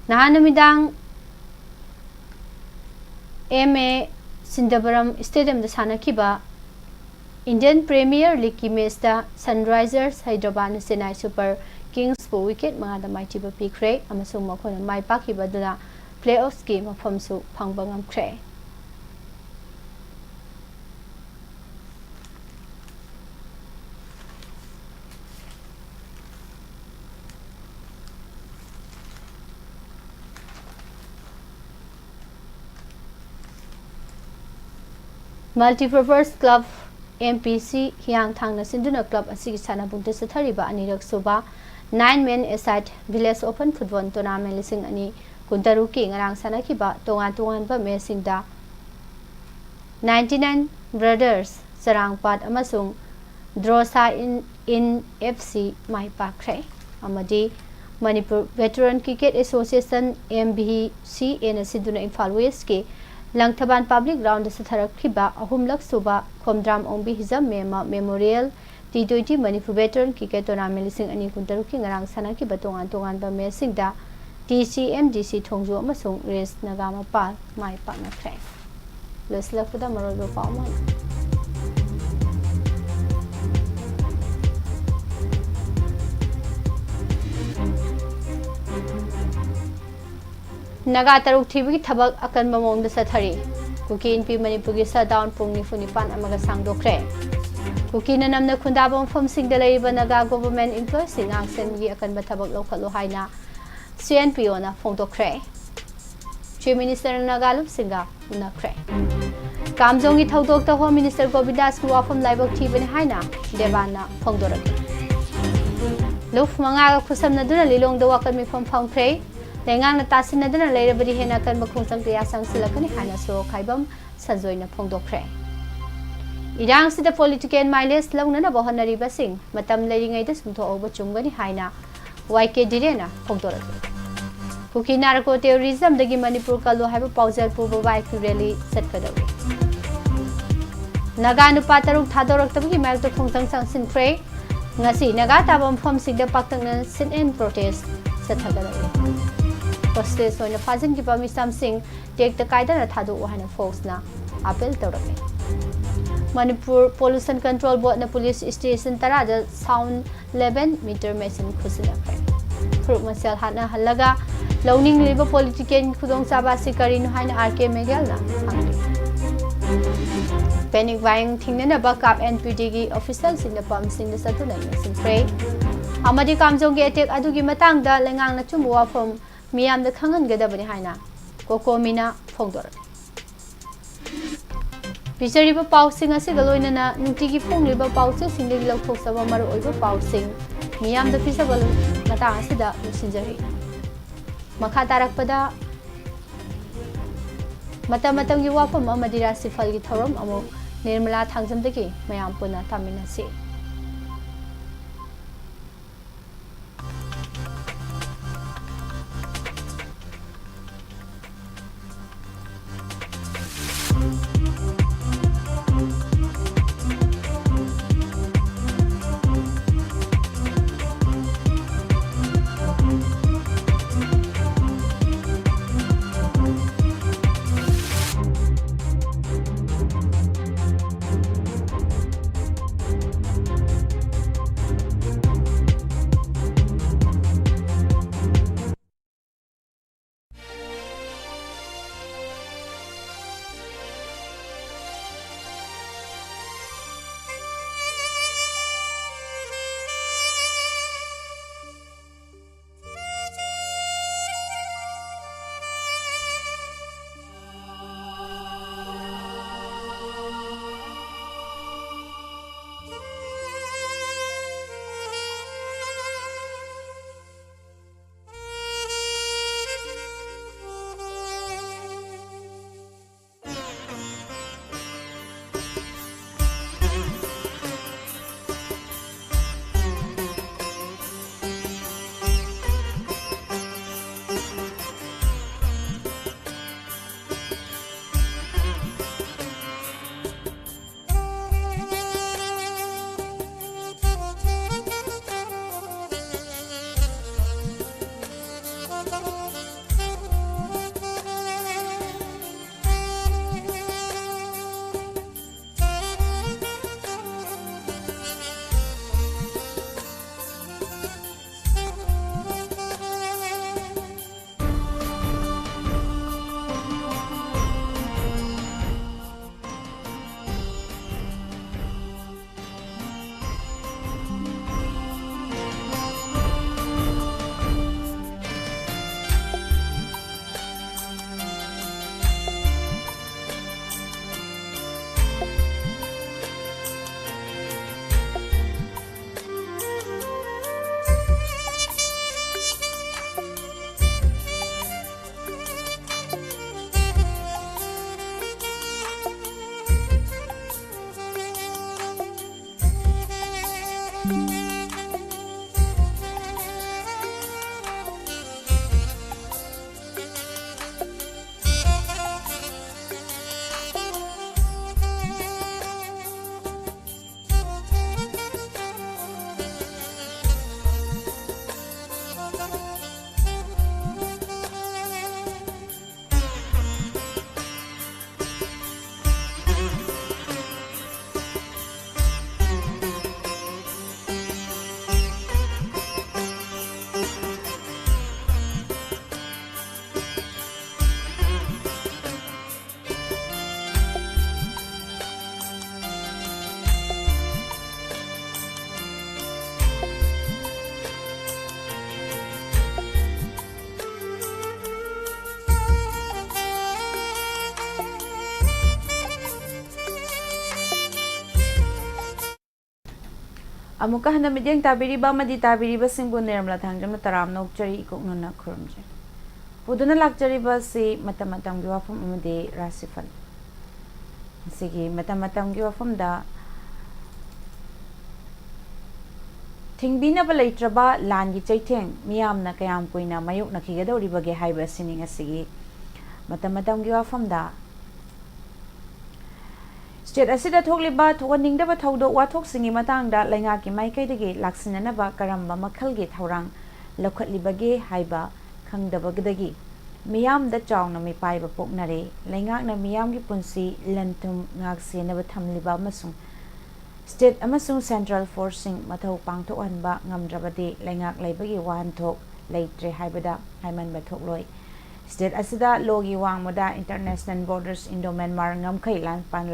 Nahanamidang MA Sindabaram Stadium da sanakiba Indian Premier League ki match da Sunrisers Hyderabad na Chennai Super Kings po wicket mga damay tiba pikre amasung makona may pakiba duna playoffs ki mafamsu pangbangam kre Multipurpose Club MPC Hiang Thangna Sinduna Club asigi sanabungta sathariba anirak soba 9-man aside Village Open Football Tournament lising ani kuntaruki ngarang sanakiba tongan ba mesingda 99 Brothers Sarangpat amasung Drosa in FC mai pakre amadi Manipur Veteran Cricket Association MBC ena siduna Imphal West ke Langthaban Public Ground da satharakhiba ahumlak suba khomdram ongbi hizam mema Memorial T20 Manipur Veteran Cricket Tournament lising ani kuntaruki ngarang sanakiba tongan ba mesingda TCMDC Thongjo amasung Race Nagamapal mai paknakre leslakda marodo pauma Naga taruk thibi thabak akan mamong da sathari kuki inpi Manipur gi shutdown pung ni funipan amaga sangdokre kuki na namna khundabam phom sing da leiba naga government employees sing angsen gi akan ba thabak lokhalo haina CNPO na phongdokre Chief Minister Nagalum Singa unakre Kamjong gi thodok ta Home Minister Govindas ku WAPHAM laibok thibani haina debana phongdorak luf manga ga khusam na duna lilong da wakal mi phom phongkre Lengang na tasin na dun ang later badi hinakan magkungsang kayasang sila kani hana so kaibam sanzoy na pongdokre. Idang sida political miles lang na nabahan na ribasing matam lari ngay da sumto o bachung gani hana YK direna pongdorak. Kuki narco terrorism dagi Manipur kalu haiba pauzal purba bike rally set kadawi. Naga nupa tarung thadorok tabagi mayag to kungsang sang sinkre ngasi naga tabam phom sigda paktang na sin and protest set kadawi. Hostage oina fazin ki pami something take the kaida na thadu ohana force na appeal tawrake Manipur Pollution Control Board na police station tarada sound 11 meter machine khusina kai khuruk masal hana halaga लौनिंग पॉलिटिकल खुदोंचाबा से करीनो हाइन आरके मेगेलना खांगे पैनिक बाइंग थिंगनेनबा काप एनपीडी की ऑफिशियल सिंह पम सिंह सतुना सिंफ्रे अमदी कामजों के अटैक अदुगी मतांगदा लेंगांगना चुम वाफम मियामदा खंगनगदबनि हाइना कोकोमिना फोंदोर पिचरीबा पाउसिंग असिगा लोइनना नुटिगी फोंग्लिबा पाउसे सिंगली लौथोक्सबा मरु ओइबा पाउसिंग मियामदा पिसबल मता असिदा सिंजरी मखा तारकपदा मतम की वाफम अमदी राशिफल की थौरम अमु निर्मला थांगजमदगी मयाम पुना तामिनसी अमुका हन मिडियंग ताबिरिबा मदि ताबिरिबा सिंगबो निर्मला थांजम तराम नोकचरी इकोकनना खुरमजे पुदुना लाक्चरिबा से मतम मतम की वाफम अमदे राशिफल सिगी मतम मतम की वाफम दा थिंगबिना बलैत्रबा लानगी चैथेंग मियामना कयाम कोइना मायुक नखिगदौरिबगे हाइबा सिनिंग सिगी मतम मतम की वाफम दा स्टेट असिदा थोकलिबा थोगनिंगदबा थौदो वाथोकसिंगी मतांगदा लैंगाकी माइकैदगी लाक्सिननबा करम्बा मखलगी थौरांग लौखतलिबगे हाइबा खंगदबगदगी मियामदा चावना मिपाइबा पोकनरे लैंगाकना मियामगी पुंसी लंथुम ngaksenaba thamliba amasung स्टेट अमसुंग सेंट्रल फोर्सिंग मथौ पांगथोकहनबा ngamdrabadi लैंगाक लैबगी वाहनथोक ꯂꯩꯇ꯭ꯔꯦ ꯍꯥꯏꯕꯗ ꯍꯥꯏꯃꯟꯕ ꯊꯣꯛꯂꯣꯏ ꯁ꯭ꯇꯦꯠ ꯑꯁꯤꯗ ꯂꯣꯒꯤ ꯋꯥꯡꯃꯗ ꯏꯟꯇꯔꯅꯦꯁꯅꯦꯜ ꯕꯣꯔꯗꯔꯁ ꯏꯟꯗꯣ ꯃꯦꯟꯃꯥꯔ ꯉꯝꯈꯩ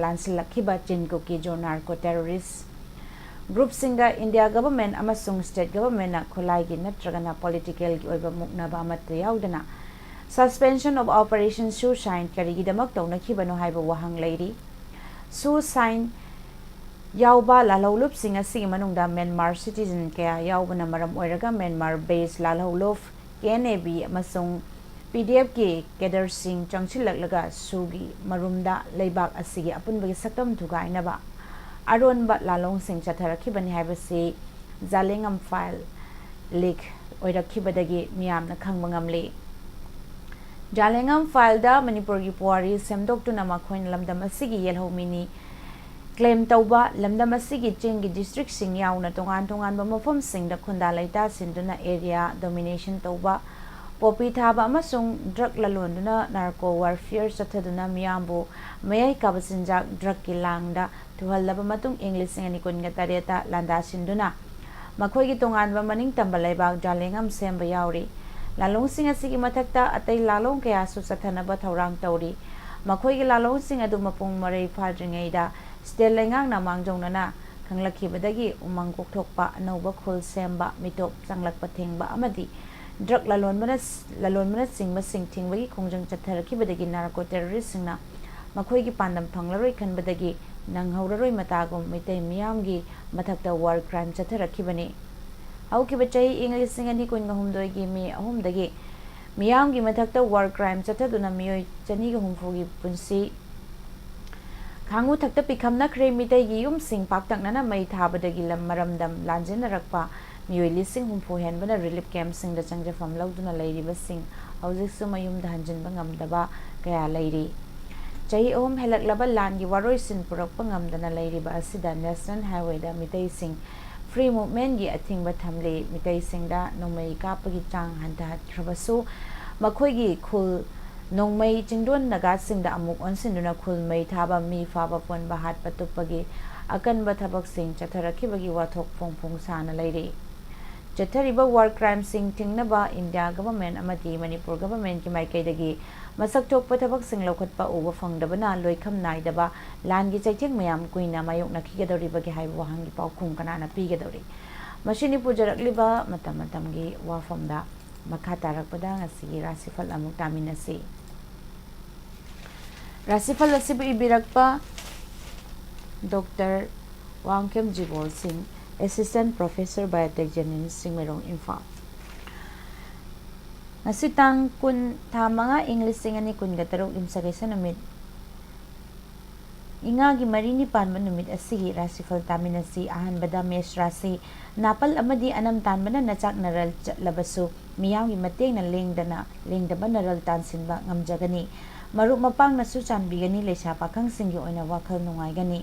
ꯂꯥꯟꯁꯤꯜꯂꯛꯈꯤꯕ ꯆꯤꯟꯀꯨꯀꯤ ꯖꯣꯅꯥꯔꯀꯣ ꯇꯦꯔꯣꯔꯤꯁ ꯒ꯭ꯔꯨꯞꯁꯤꯡꯒ ꯏꯟꯗꯤꯌꯥ ꯒꯚꯔꯟꯃꯦꯟꯠ ꯑꯃꯁꯨꯡ ꯁ꯭ꯇꯦꯠ ꯒꯚꯔꯟꯃꯦꯟꯠꯅ ꯈꯨꯠꯂꯥꯏꯒꯤ ꯅꯠꯇ꯭ꯔꯒꯅ ꯄꯣꯂꯤꯇꯤꯀꯦꯜꯒꯤ ꯑꯣꯏꯕ ꯃꯨꯛꯅꯕ ꯑꯃꯠꯇ ꯌꯥꯎꯗꯅ ꯁꯁꯄꯦꯟꯁꯟ ꯑꯣꯐ ꯑꯣꯄꯔꯦꯁꯟ ꯁꯨꯁꯥꯏꯟ ꯀꯔꯤꯒꯤꯗꯃꯛ ꯇꯧꯅꯈꯤꯕꯅꯣ ꯍꯥꯏꯕ ꯋꯥꯍꯪ ꯂꯩꯔꯤ ꯁꯨꯁꯥꯏꯟ ꯌꯥꯎꯕ ꯂꯥꯜꯍꯧꯂꯨꯞꯁꯤꯡ ꯑꯁꯤꯒꯤ ꯃꯅꯨꯡꯗ ꯃꯦꯟꯃꯥꯔ ꯁꯤꯇꯤꯖꯟ ꯀꯌꯥ ꯌꯥꯎꯕꯅ ꯃꯔꯝ ꯑꯣꯏꯔꯒ ꯃꯦꯟꯃꯥꯔ ꯕꯦꯁ ꯂꯥꯜꯍꯧꯂꯨꯞ KNAB ꯑꯃꯁꯨꯡ PDFꯀꯤ ꯀꯦꯗꯔꯁꯤꯡ ꯆꯪꯁꯤꯜꯂꯛꯂꯒ ꯁꯨꯒꯤ ꯃꯔꯨꯝꯗ ꯂꯩꯕꯥꯛ ꯑꯁꯤꯒꯤ ꯑꯄꯨꯟꯕꯒꯤ ꯁꯛꯇꯝ ꯊꯨꯒꯥꯏꯅꯕ ꯑꯔꯣꯟꯕ ꯂꯥꯂꯣꯡꯁꯤꯡ ꯆꯠꯊꯔꯛꯈꯤꯕꯅꯤ ꯍꯥꯏꯕꯁꯤ ꯖꯥꯂꯦꯡꯉꯝ ꯐꯥꯏꯜ ꯂꯤꯛ ꯑꯣꯏꯔꯛꯈꯤꯕꯗꯒꯤ ꯃꯤꯌꯥꯝꯅ ꯈꯪꯕ ꯉꯝꯂꯤ ꯖꯥꯂꯦꯡꯉꯝ ꯐꯥꯏꯜꯗ ꯃꯅꯤꯄꯨꯔꯒꯤ ꯄꯨꯋꯥꯔꯤ ꯁꯦꯝꯗꯣꯛꯇꯨꯅ ꯃꯈꯣꯏꯅ ꯂꯝꯗꯝ ꯑꯁꯤꯒꯤ ꯌꯦꯜꯍꯧꯃꯤꯅꯤ ꯀ꯭ꯂꯦꯝ ꯇꯧꯕ ꯂꯝꯗꯝ ꯑꯁꯤꯒꯤ ꯆꯤꯡꯒꯤ ꯗꯤꯁꯇ꯭ꯔꯤꯛꯁꯤꯡ ꯌꯥꯎꯅ ꯇꯣꯉꯥꯟ ꯇꯣꯉꯥꯟꯕ ꯃꯐꯝꯁꯤꯡꯗ ꯈꯨꯟꯗꯥ ꯂꯩꯇꯥꯁꯤꯟꯗꯨꯅ ꯑꯦꯔꯤꯌꯥ ꯗꯣꯃꯤꯅꯦꯁꯟ ꯇꯧꯕ ꯄꯣꯄꯤ ꯊꯥꯕ ꯑꯃꯁꯨꯡ ꯗ꯭ꯔꯒ ꯂꯂꯣꯟꯗꯨꯅ ꯅꯥꯔꯀꯣ ꯋꯥꯔꯐꯤꯌꯔ ꯆꯠꯊꯗꯨꯅ ꯃꯤꯌꯥꯝꯕꯨ ꯃꯌꯥꯏ ꯀꯥꯕ ꯆꯤꯟꯖꯥꯛ ꯗ꯭ꯔꯒꯀꯤ ꯂꯥꯡꯗ ꯊꯨꯍꯜꯂꯕ ꯃꯇꯨꯡ ꯏꯪ 2017ꯗ ꯂꯥꯟꯗꯥꯁꯤꯟꯗꯨꯅ ꯃꯈꯣꯏꯒꯤ ꯇꯣꯉꯥꯟꯕ ꯃꯅꯤꯡꯇꯝꯕ ꯂꯩꯕꯥꯛ ꯖꯥꯂꯦꯡꯉꯝ ꯁꯦꯝꯕ ꯌꯥꯎꯔꯤ ꯂꯥꯂꯣꯡꯁꯤꯡ ꯑꯁꯤꯒꯤ ꯃꯊꯛꯇ ꯑꯇꯩ ꯂꯥꯂꯣꯡ ꯀꯌꯥꯁꯨ ꯆꯠꯊꯅꯕ ꯊꯧꯔꯥꯡ ꯇꯧꯔꯤ ꯃꯈꯣꯏꯒꯤ ꯂꯥꯂꯣꯡꯁꯤꯡ ꯑꯗꯨ ꯃꯄꯨꯡ ꯃꯔꯩ ꯐꯥꯗ꯭ꯔꯤꯉꯩꯗ ꯁ꯭ꯇꯦꯠ ꯂꯩꯉꯥꯛꯅ ꯃꯥꯡꯖꯧꯅꯅ ꯈꯪꯂꯛꯈꯤꯕꯗꯒꯤ ꯎꯃꯪ ꯀꯣꯛꯊꯣꯛꯄ ꯑꯅꯧꯕ ꯈꯨꯜ ꯁꯦꯝꯕ ꯃꯤꯇꯣꯞ ꯆꯪꯂꯛꯄ ꯊꯤꯡꯕ ꯑꯃꯗꯤ ꯗ꯭ꯔꯒ ꯂꯂꯣꯟꯕꯅꯆꯤꯡꯕꯁꯤꯡ ꯊꯤꯡꯕꯒꯤ ꯈꯣꯡꯖꯪ ꯆꯠꯊꯔꯛꯈꯤꯕꯗꯒꯤ ꯅꯥꯔꯀꯣ ꯇꯦꯔꯣꯔꯤꯁꯁꯤꯡꯅ ꯃꯈꯣꯏꯒꯤ ꯄꯥꯟꯗꯝ ꯐꯪꯂꯔꯣꯏ ꯈꯟꯕꯗꯒꯤ ꯅꯪꯍꯧꯔꯔꯣꯏ ꯃꯇꯥꯒꯨꯝ ꯃꯩꯇꯩ ꯃꯤꯌꯥꯝꯒꯤ ꯃꯊꯛꯇ ꯋꯥꯔ ꯀ꯭ꯔꯥꯏꯝ ꯆꯠꯊꯔꯛꯈꯤꯕꯅꯤ ꯍꯧꯈꯤꯕ ꯆꯍꯤ ꯏꯪ 2023ꯒꯤ ꯃꯦ 3ꯗꯒꯤ ꯃꯤꯌꯥꯝꯒꯤ ꯃꯊꯛꯇ ꯋꯥꯔ ꯀ꯭ꯔꯥꯏꯝ ꯆꯠꯊꯗꯨꯅ ꯃꯤꯑꯣꯏ 250ꯒꯤ ꯄꯨꯟꯁꯤ ꯈꯥꯡꯉꯨ ꯊꯛꯇ ꯄꯤꯈꯝꯅꯈ꯭ꯔꯦ ꯃꯤꯇꯩꯒꯤ ꯌꯨꯝꯁꯤꯡ ꯄꯥꯛꯇꯛꯅꯅ ꯃꯩ ꯊꯥꯕꯗꯒꯤ ꯃꯔꯝꯗꯝ ꯂꯥꯟꯖꯦꯟꯅꯔꯛꯄ ꯃꯤꯑꯣꯏ 50,000 ꯍꯦꯟꯕꯅ ꯔꯤꯂꯤꯐ ꯀꯦꯝꯞꯁꯤꯡꯗ ꯆꯪꯖꯐꯝ ꯂꯧꯗꯨꯅ ꯂꯩꯔꯤꯕꯁꯤꯡ ꯍꯧꯖꯤꯛꯁꯨ ꯃꯌꯨꯝꯗ ꯍꯟꯖꯤꯟꯕ ꯉꯝꯗꯕ ꯀꯌꯥ ꯂꯩꯔꯤ ꯆꯍꯤ 3 ꯍꯦꯜꯂꯛꯂꯕ ꯂꯥꯟꯒꯤ ꯋꯥꯔꯣꯏꯁꯤꯟ ꯄꯨꯔꯛꯄ ꯉꯝꯗꯅ ꯂꯩꯔꯤꯕ ꯑꯁꯤꯗ ꯅꯦꯁꯅꯦꯜ ꯍꯥꯏꯋꯦꯗ ꯃꯤꯇꯩꯁꯤꯡ ꯐ꯭ꯔꯤ ꯃꯨꯚꯃꯦꯟꯠꯒꯤ ꯑꯊꯤꯡꯕ ꯊꯝꯂꯤ ꯃꯤꯇꯩꯁꯤꯡꯗ ꯅꯣꯡꯃꯩ ꯀꯥꯞꯄꯒꯤ ꯆꯥꯡ ꯍꯟꯊꯍꯠꯈ꯭ꯔꯕꯁꯨ ꯃꯈꯣꯏꯒꯤ ꯈꯨꯜ ꯅꯣꯡꯃꯩ ꯆꯤꯡꯗꯣꯟ ꯅꯥꯒꯥꯁꯤꯡꯗ ꯑꯃꯨꯛ ꯑꯣꯟꯁꯤꯟꯗꯨꯅ ꯈꯨꯜ ꯃꯩ ꯊꯥꯕ ꯃꯤ ꯐꯥꯕ ꯄꯨꯟꯕ ꯍꯥꯠꯄ ꯇꯨꯞꯄꯒꯤ ꯑꯀꯟꯕ ꯊꯕꯛꯁꯤꯡ ꯆꯠꯊꯔꯛꯈꯤꯕꯒꯤ ꯋꯥꯊꯣꯛ ꯐꯣꯡ ꯁꯥꯅ ꯂꯩꯔꯤ ꯆꯠꯊꯔꯤꯕ ꯋꯥꯔ ꯀ꯭ꯔꯥꯏꯝꯁꯤꯡ ꯊꯤꯡꯅꯕ ꯏꯟꯗꯤꯌꯥ ꯒꯚꯔꯟꯃꯦꯟꯠ ꯑꯃꯗꯤ ꯃꯅꯤꯄꯨꯔ ꯒꯚꯔꯟꯃꯦꯟꯠꯀꯤ ꯃꯥꯏꯀꯩꯗꯒꯤ ꯃꯁꯛ ꯊꯣꯛꯄ ꯊꯕꯛꯁꯤꯡ ꯂꯧꯈꯠꯄ ꯎꯕ ꯐꯪꯗꯕꯅ ꯂꯣꯏꯈꯝ ꯅꯥꯏꯗꯕ ꯂꯥꯟꯒꯤ ꯆꯩꯊꯦꯡ ꯃꯌꯥꯝ ꯀꯨꯏꯅ ꯃꯥꯌꯣꯛꯅꯈꯤꯒꯗꯧꯔꯤꯕꯒꯦ ꯍꯥꯏꯕ ꯋꯥꯍꯪꯒꯤ ꯄꯥꯎꯈꯨꯝ ꯀꯅꯥꯅ ꯄꯤꯒꯗꯧꯔꯤ ꯃꯁꯤꯅꯤ ꯄꯨꯖꯔꯛꯂꯤꯕ ꯃꯇꯝꯒꯤ ꯋꯥꯐꯝꯗ ꯃꯈꯥ ꯇꯥꯔꯛꯄꯗ ꯉꯁꯤꯒꯤ ꯔꯥꯁꯤꯐꯜ ꯑꯃꯨꯛ ꯇꯥꯃꯤꯟꯅꯁꯤ ꯔꯥꯁꯤꯐꯜ ꯑꯁꯤꯕꯨ ꯏꯕꯤꯔꯛꯄ ꯗꯣꯛꯇꯔ ꯋꯥꯡꯈꯦꯝ ꯖꯤꯕꯣꯜ ꯁꯤꯡ ꯑꯦꯁꯤꯁꯇꯦꯟꯠ ꯄ꯭ꯔꯣꯐꯦꯁꯔ ꯕꯥꯏꯑꯣꯇꯦꯛ ꯖꯦꯅꯤꯝꯁ ꯆꯤꯡꯃꯩꯔꯣꯡ ꯏꯝꯐꯥꯜ ꯉꯁꯤ ꯇꯥꯡ 10/5 ꯏꯪ 2023 ꯌꯨꯝꯁꯀꯩꯁ ꯅꯨꯃꯤꯠ ꯏꯉꯥꯒꯤ 4ꯅꯤ ꯄꯥꯟꯕ ꯅꯨꯃꯤꯠ ꯑꯁꯤꯒꯤ ꯔꯥꯁꯤꯐꯜ ꯇꯥꯃꯤꯟꯅꯁꯤ ꯑꯍꯥꯟꯕꯗ ꯃꯦꯁ ꯔꯥꯁꯤ ꯅꯥꯄꯜ ꯑꯃꯗꯤ ꯑꯅꯝ ꯇꯥꯟꯕꯅ ꯅꯆꯥꯛ ꯅꯔꯜ ꯆꯠꯂꯕꯁꯨ ꯃꯤꯌꯥꯝꯒꯤ ꯃꯇꯦꯡꯅ ꯂꯦꯡꯗꯕ ꯅꯔꯜ ꯇꯥꯟꯁꯤꯟꯕ ꯉꯝꯖꯒꯅꯤ ꯃꯔꯨꯞ ꯃꯄꯥꯡꯅꯁꯨ ꯆꯥꯟꯕꯤꯒꯅꯤ ꯂꯩꯁꯥ ꯄꯥꯈꯪꯁꯤꯡꯒꯤ ꯑꯣꯏꯅ ꯋꯥꯈꯜ ꯅꯨꯡꯉꯥꯏꯒꯅꯤ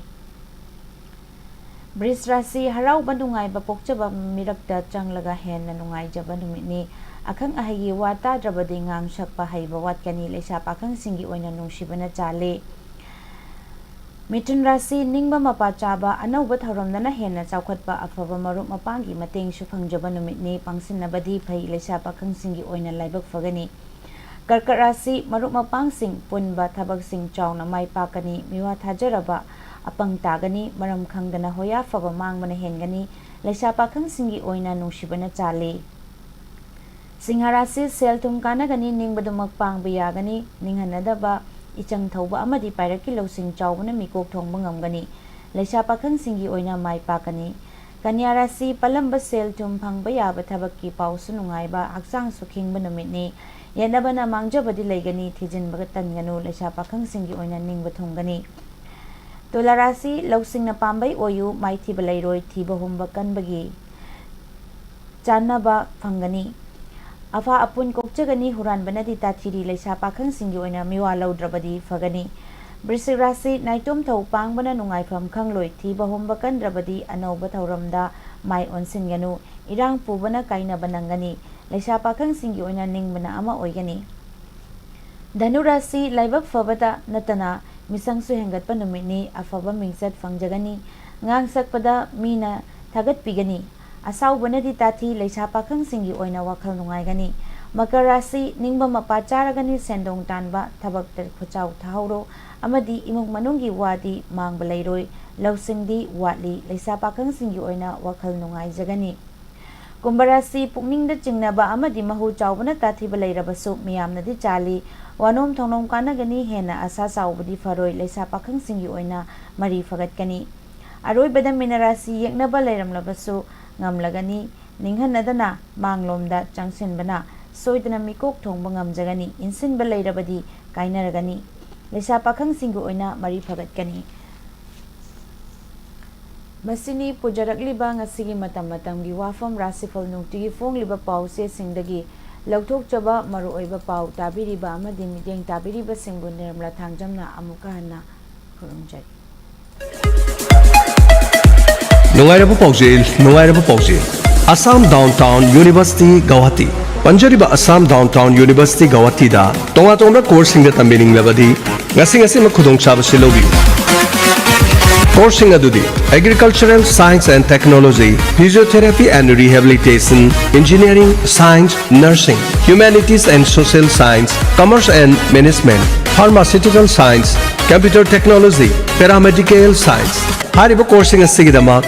ꯕ꯭ꯔꯤꯖ ꯔꯥꯁꯤ ꯍꯔꯥꯎꯕ ꯅꯨꯡꯉꯥꯏꯕ ꯄꯣꯛꯆꯕ ꯃꯤꯔꯛꯇ ꯆꯪꯂꯒ ꯍꯦꯟꯅ ꯅꯨꯡꯉꯥꯏꯖꯕ ꯅꯨꯃꯤꯠꯅꯤ ꯑꯈꯪ ꯑꯍꯩꯒꯤ ꯋꯥ ꯇꯥꯗ꯭ꯔꯕꯗꯤ ꯉꯥꯡ ꯁꯛꯄ ꯍꯩꯕ ꯋꯥꯠꯀꯅꯤ ꯂꯩꯁꯥ ꯄꯥꯈꯪꯁꯤꯡꯒꯤ ꯑꯣꯏꯅ ꯅꯨꯡꯁꯤꯕꯅ ꯆꯥꯜꯂꯤ ꯃꯤꯊꯨꯟ ꯔꯥꯁꯤ ꯅꯤꯡꯕ ꯃꯄꯥ ꯆꯥꯕ ꯑꯅꯧꯕ ꯊꯧꯔꯝꯗꯅ ꯍꯦꯟꯅ ꯆꯥꯎꯈꯠꯄ ꯑꯐꯕ ꯃꯔꯨꯞ ꯃꯄꯥꯡꯒꯤ ꯃꯇꯦꯡꯁꯨ ꯐꯪꯖꯕ ꯅꯨꯃꯤꯠꯅꯤ ꯄꯥꯡꯁꯤꯟꯅꯕꯗꯤ ꯐꯩ ꯂꯩꯁꯥ ꯄꯥꯈꯪꯁꯤꯡꯒꯤ ꯑꯣꯏꯅ ꯂꯥꯏꯕꯛ ꯐꯒꯅꯤ ꯀꯔꯀꯠ ꯔꯥꯁꯤ ꯃꯔꯨꯞ ꯃꯄꯥꯡꯁꯤꯡ ꯄꯨꯟꯕ ꯊꯕꯛꯁꯤꯡ ꯆꯥꯎꯅ ꯃꯥꯏ ꯄꯥꯛꯀꯅꯤ ꯃꯤꯋꯥ ꯊꯥꯖꯔꯕ ꯑꯄꯪ ꯇꯥꯒꯅꯤ ꯃꯔꯝ ꯈꯪꯗꯅ ꯍꯣꯌꯥꯐꯕ ꯃꯥꯡꯕꯅ ꯍꯦꯟꯒꯅꯤ ꯂꯩꯁꯥ ꯄꯥꯈꯪꯁꯤꯡꯒꯤ ꯑꯣꯏꯅ ꯅꯨꯡꯁꯤꯕꯅ ꯆꯥꯜꯂꯤ ꯁꯤꯡꯍ ꯔꯥꯁꯤ ꯁꯦꯜ ꯊꯨꯝ ꯀꯥꯟꯅꯒꯅꯤ ꯅꯤꯡꯕꯗꯨꯃꯛ ꯄꯥꯡꯕ ꯌꯥꯒꯅꯤ ꯅꯤꯡꯍꯟꯅꯗꯕ ꯏꯆꯪ ꯊꯧꯕ ꯑꯃꯗꯤ ꯄꯥꯏꯔꯛꯀꯤ ꯂꯧꯁꯤꯡ ꯆꯥꯎꯕꯅ ꯃꯤꯀꯣꯛ ꯊꯣꯡꯕ ꯉꯝꯒꯅꯤ ꯂꯩꯁꯥ ꯄꯥꯈꯪꯁꯤꯡꯒꯤ ꯑꯣꯏꯅ ꯃꯥꯏ ꯄꯥꯛꯀꯅꯤ ꯀꯟꯌꯥ ꯔꯥꯁꯤ ꯄꯜꯂꯝꯕ ꯁꯦꯜ ꯊꯨꯝ ꯐꯪꯕ ꯌꯥꯕ ꯊꯕꯛꯀꯤ ꯄꯥꯎꯁꯨ ꯅꯨꯡꯉꯥꯏꯕ ꯍꯛꯆꯥꯡꯁꯨ ꯈꯤꯡꯕ ꯅꯨꯃꯤꯠꯅꯤ ꯌꯦꯠꯅꯕꯅ ꯃꯥꯡꯖꯕꯗꯤ ꯂꯩꯒꯅꯤ ꯊꯤꯖꯤꯟꯕꯒ ꯇꯟꯒꯅꯨ ꯂꯩꯁꯥ ꯄꯥꯈꯪꯁꯤꯡꯒꯤ ꯑꯣꯏꯅ ꯅꯤꯡꯕ ꯊꯨꯡꯒꯅꯤ ꯇꯨꯂꯥ ꯔꯥꯁꯤ ꯂꯧꯁꯤꯡꯅ ꯄꯥꯝꯕꯩ ꯑꯣꯏꯌꯨ ꯃꯥꯏꯊꯤꯕ ꯂꯩꯔꯣꯏ ꯊꯤꯕ ꯍꯨꯝꯕ ꯀꯟꯕꯒꯤ ꯆꯥꯟꯅꯕ ꯐꯪꯒꯅꯤ ꯑꯐꯥ ꯑꯄꯨꯟ ꯀꯣꯛꯆꯒꯅꯤ ꯍꯨꯔꯥꯟꯕꯅꯗꯤ ꯇꯥꯊꯤꯔꯤ ꯂꯩꯁꯥ ꯄꯥꯈꯪꯁꯤꯡꯒꯤ ꯑꯣꯏꯅ ꯃꯤꯋꯥ ꯂꯧꯗ꯭ꯔꯕꯗꯤ ꯐꯒꯅꯤ ꯕ꯭ꯔꯤꯁꯤꯛ ꯔꯥꯁꯤ ꯅꯥꯏꯇꯣꯝ ꯊꯧ ꯄꯥꯡꯕꯅ ꯅꯨꯡꯉꯥꯏꯐꯝ ꯈꯪꯂꯣꯏ ꯊꯤꯕ ꯍꯨꯝꯕ ꯀꯟꯗ꯭ꯔꯕꯗꯤ ꯑꯅꯧꯕ ꯊꯧꯔꯝꯗ ꯃꯥꯏ ꯑꯣꯟꯁꯤꯟꯒꯅꯨ ꯏꯔꯥꯡ ꯄꯨꯕꯅ ꯀꯥꯏꯅꯕ ꯅꯪꯒꯅꯤ ꯂꯩꯁꯥ ꯄꯥꯈꯪꯁꯤꯡꯒꯤ ꯑꯣꯏꯅ ꯅꯤꯡꯕꯅ ꯑꯃ ꯑꯣꯏꯒꯅꯤ ꯙꯅꯨ ꯔꯥꯁꯤ ꯂꯥꯏꯕꯛ ꯐꯕꯇ ꯅꯠꯇꯅ ꯃꯤꯁꯪꯁꯨ ꯍꯦꯟꯒꯠꯄ ꯅꯨꯃꯤꯠꯅꯤ ꯑꯐꯕ ꯃꯤꯡꯆꯠ ꯐꯪꯖꯒꯅꯤ ꯉꯥꯡ ꯁꯛꯄꯗ ꯃꯤꯅ ꯊꯥꯒꯠꯄꯤꯒꯅꯤ ꯑꯁꯥꯎꯕꯅꯗꯤ ꯇꯥꯊꯤ ꯂꯩꯁꯥ ꯄꯥꯈꯪꯁꯤꯡꯒꯤ ꯑꯣꯏꯅ ꯋꯥꯈꯜ ꯅꯨꯡꯉꯥꯏꯒꯅꯤ ꯃꯀꯔ ꯔꯥꯁꯤ ꯅꯤꯡꯕ ꯃꯄꯥ ꯆꯥꯔꯒꯅꯤ ꯁꯦꯟꯗꯣꯡ ꯇꯥꯟꯕ ꯊꯕꯛꯇ ꯈꯨꯆꯥꯎ ꯊꯥꯍꯧꯔꯣ ꯑꯃꯗꯤ ꯏꯃꯨꯡ ꯃꯅꯨꯡꯒꯤ ꯋꯥꯗꯤ ꯃꯥꯡꯕ ꯂꯩꯔꯣꯏ ꯂꯧꯁꯤꯡꯗꯤ ꯋꯥꯠꯂꯤ ꯂꯩꯁꯥ ꯄꯥꯈꯪꯁꯤꯡꯒꯤ ꯑꯣꯏꯅ ꯋꯥꯈꯜ ꯅꯨꯡꯉꯥꯏꯖꯒꯅꯤ ꯀꯨꯝꯚ ꯔꯥꯁꯤ ꯄꯨꯛꯅꯤꯡꯗ ꯆꯤꯡꯅꯕ ꯑꯃꯗꯤ ꯃꯍꯨ ꯆꯥꯎꯕꯅ ꯇꯥꯊꯤꯕ ꯂꯩꯔꯕꯁꯨ ꯃꯤꯌꯥꯝꯅꯗꯤ ꯆꯥꯜꯂꯤ ꯋꯥꯅꯣꯝ ꯊꯧꯅꯣꯝ ꯀꯥꯟꯅꯒꯅꯤ ꯍꯦꯟꯅ ꯑꯁꯥ ꯆꯥꯎꯕꯗꯤ ꯐꯔꯣꯏ ꯂꯩꯁꯥ ꯄꯥꯈꯪꯁꯤꯡꯒꯤ ꯑꯣꯏꯅ ꯃꯔꯤ ꯐꯒꯠꯀꯅꯤ ꯑꯔꯣꯏꯕꯗ ꯃꯤꯅ ꯔꯥꯁꯤ ꯌꯦꯛꯅꯕ ꯂꯩꯔꯝꯂꯕꯁꯨ ꯉꯝꯂꯒꯅꯤ ꯅꯤꯡꯍꯟꯅꯗꯅ ꯃꯥꯡꯂꯣꯝꯗ ꯆꯪꯁꯤꯟꯕꯅ ꯁꯣꯏꯗꯅ ꯃꯤꯀꯣꯛ ꯊꯣꯡꯕ ꯉꯝꯖꯒꯅꯤ ꯏꯟꯁꯤꯟꯕ ꯂꯩꯔꯕꯗꯤ ꯀꯥꯏꯅꯔꯒꯅꯤ ꯂꯩꯁꯥ ꯄꯥꯈꯪꯁꯤꯡꯒꯤ ꯑꯣꯏꯅ ꯃꯔꯤ ꯐꯒꯠꯀꯅꯤ ꯃꯁꯤꯅꯤ ꯄꯨꯖꯔꯛꯂꯤꯕ ꯉꯁꯤꯒꯤ ꯃꯇꯝꯒꯤ ꯋꯥꯐꯝ ꯔꯥꯁꯤꯐꯜ ꯅꯨꯡꯇꯤꯒꯤ ꯐꯣꯡꯂꯤꯕ ꯄꯥꯎ ꯆꯦꯁꯤꯡꯗꯒꯤ ꯂꯧꯊꯣꯛꯆꯕ ꯃꯔꯨꯑꯣꯏꯕ ꯄꯥꯎ ꯇꯥꯕꯤꯔꯤꯕ ꯑꯃꯗꯤ ꯃꯤꯠꯌꯦꯡ ꯇꯥꯕꯤꯔꯤꯕꯁꯤꯡꯕꯨ ꯅꯤꯔꯃꯂꯥ ꯊꯥꯡꯖꯝꯅ ꯑꯃꯨꯛꯀ ꯍꯟꯅ ꯈꯨꯔꯨꯝꯖꯔꯤ ꯅꯨꯡꯉꯥꯏꯔꯕ ꯄꯥꯎꯖꯦꯜ ꯑꯁꯥꯝ ꯗꯥꯎꯟꯇꯥꯎꯟ ꯌꯨꯅꯤꯚꯔꯁꯤꯇꯤ ꯒꯧꯍꯥꯇꯤ ꯄꯟꯖꯔꯤꯕ ꯑꯁꯥꯝ ꯗꯥꯎꯟꯇꯥꯎꯟ ꯌꯨꯅꯤꯚꯔꯁꯤꯇꯤ ꯒꯧꯍꯥꯇꯤꯗ ꯇꯣꯉꯥꯟ ꯇꯣꯉꯥꯟꯕ ꯀꯣꯔꯁꯁꯤꯡꯗ ꯇꯝꯕꯤꯅꯤꯡꯂꯕꯗꯤ ꯉꯁꯤꯃꯛ ꯈꯨꯗꯣꯡꯆꯥꯕꯁꯤ ꯂꯧꯕꯤꯌꯨ ꯀꯣꯔꯁꯁꯤꯡ ꯑꯗꯨꯗꯤ agricultural science and technology physiotherapy and rehabilitation engineering science nursing humanities and social science commerce and management pharmaceutical science computer technology paramedical science ꯍꯥꯏꯔꯤꯕ ꯀꯣꯔꯁꯁꯤꯡ ꯑꯁꯤꯒꯤꯗꯃꯛ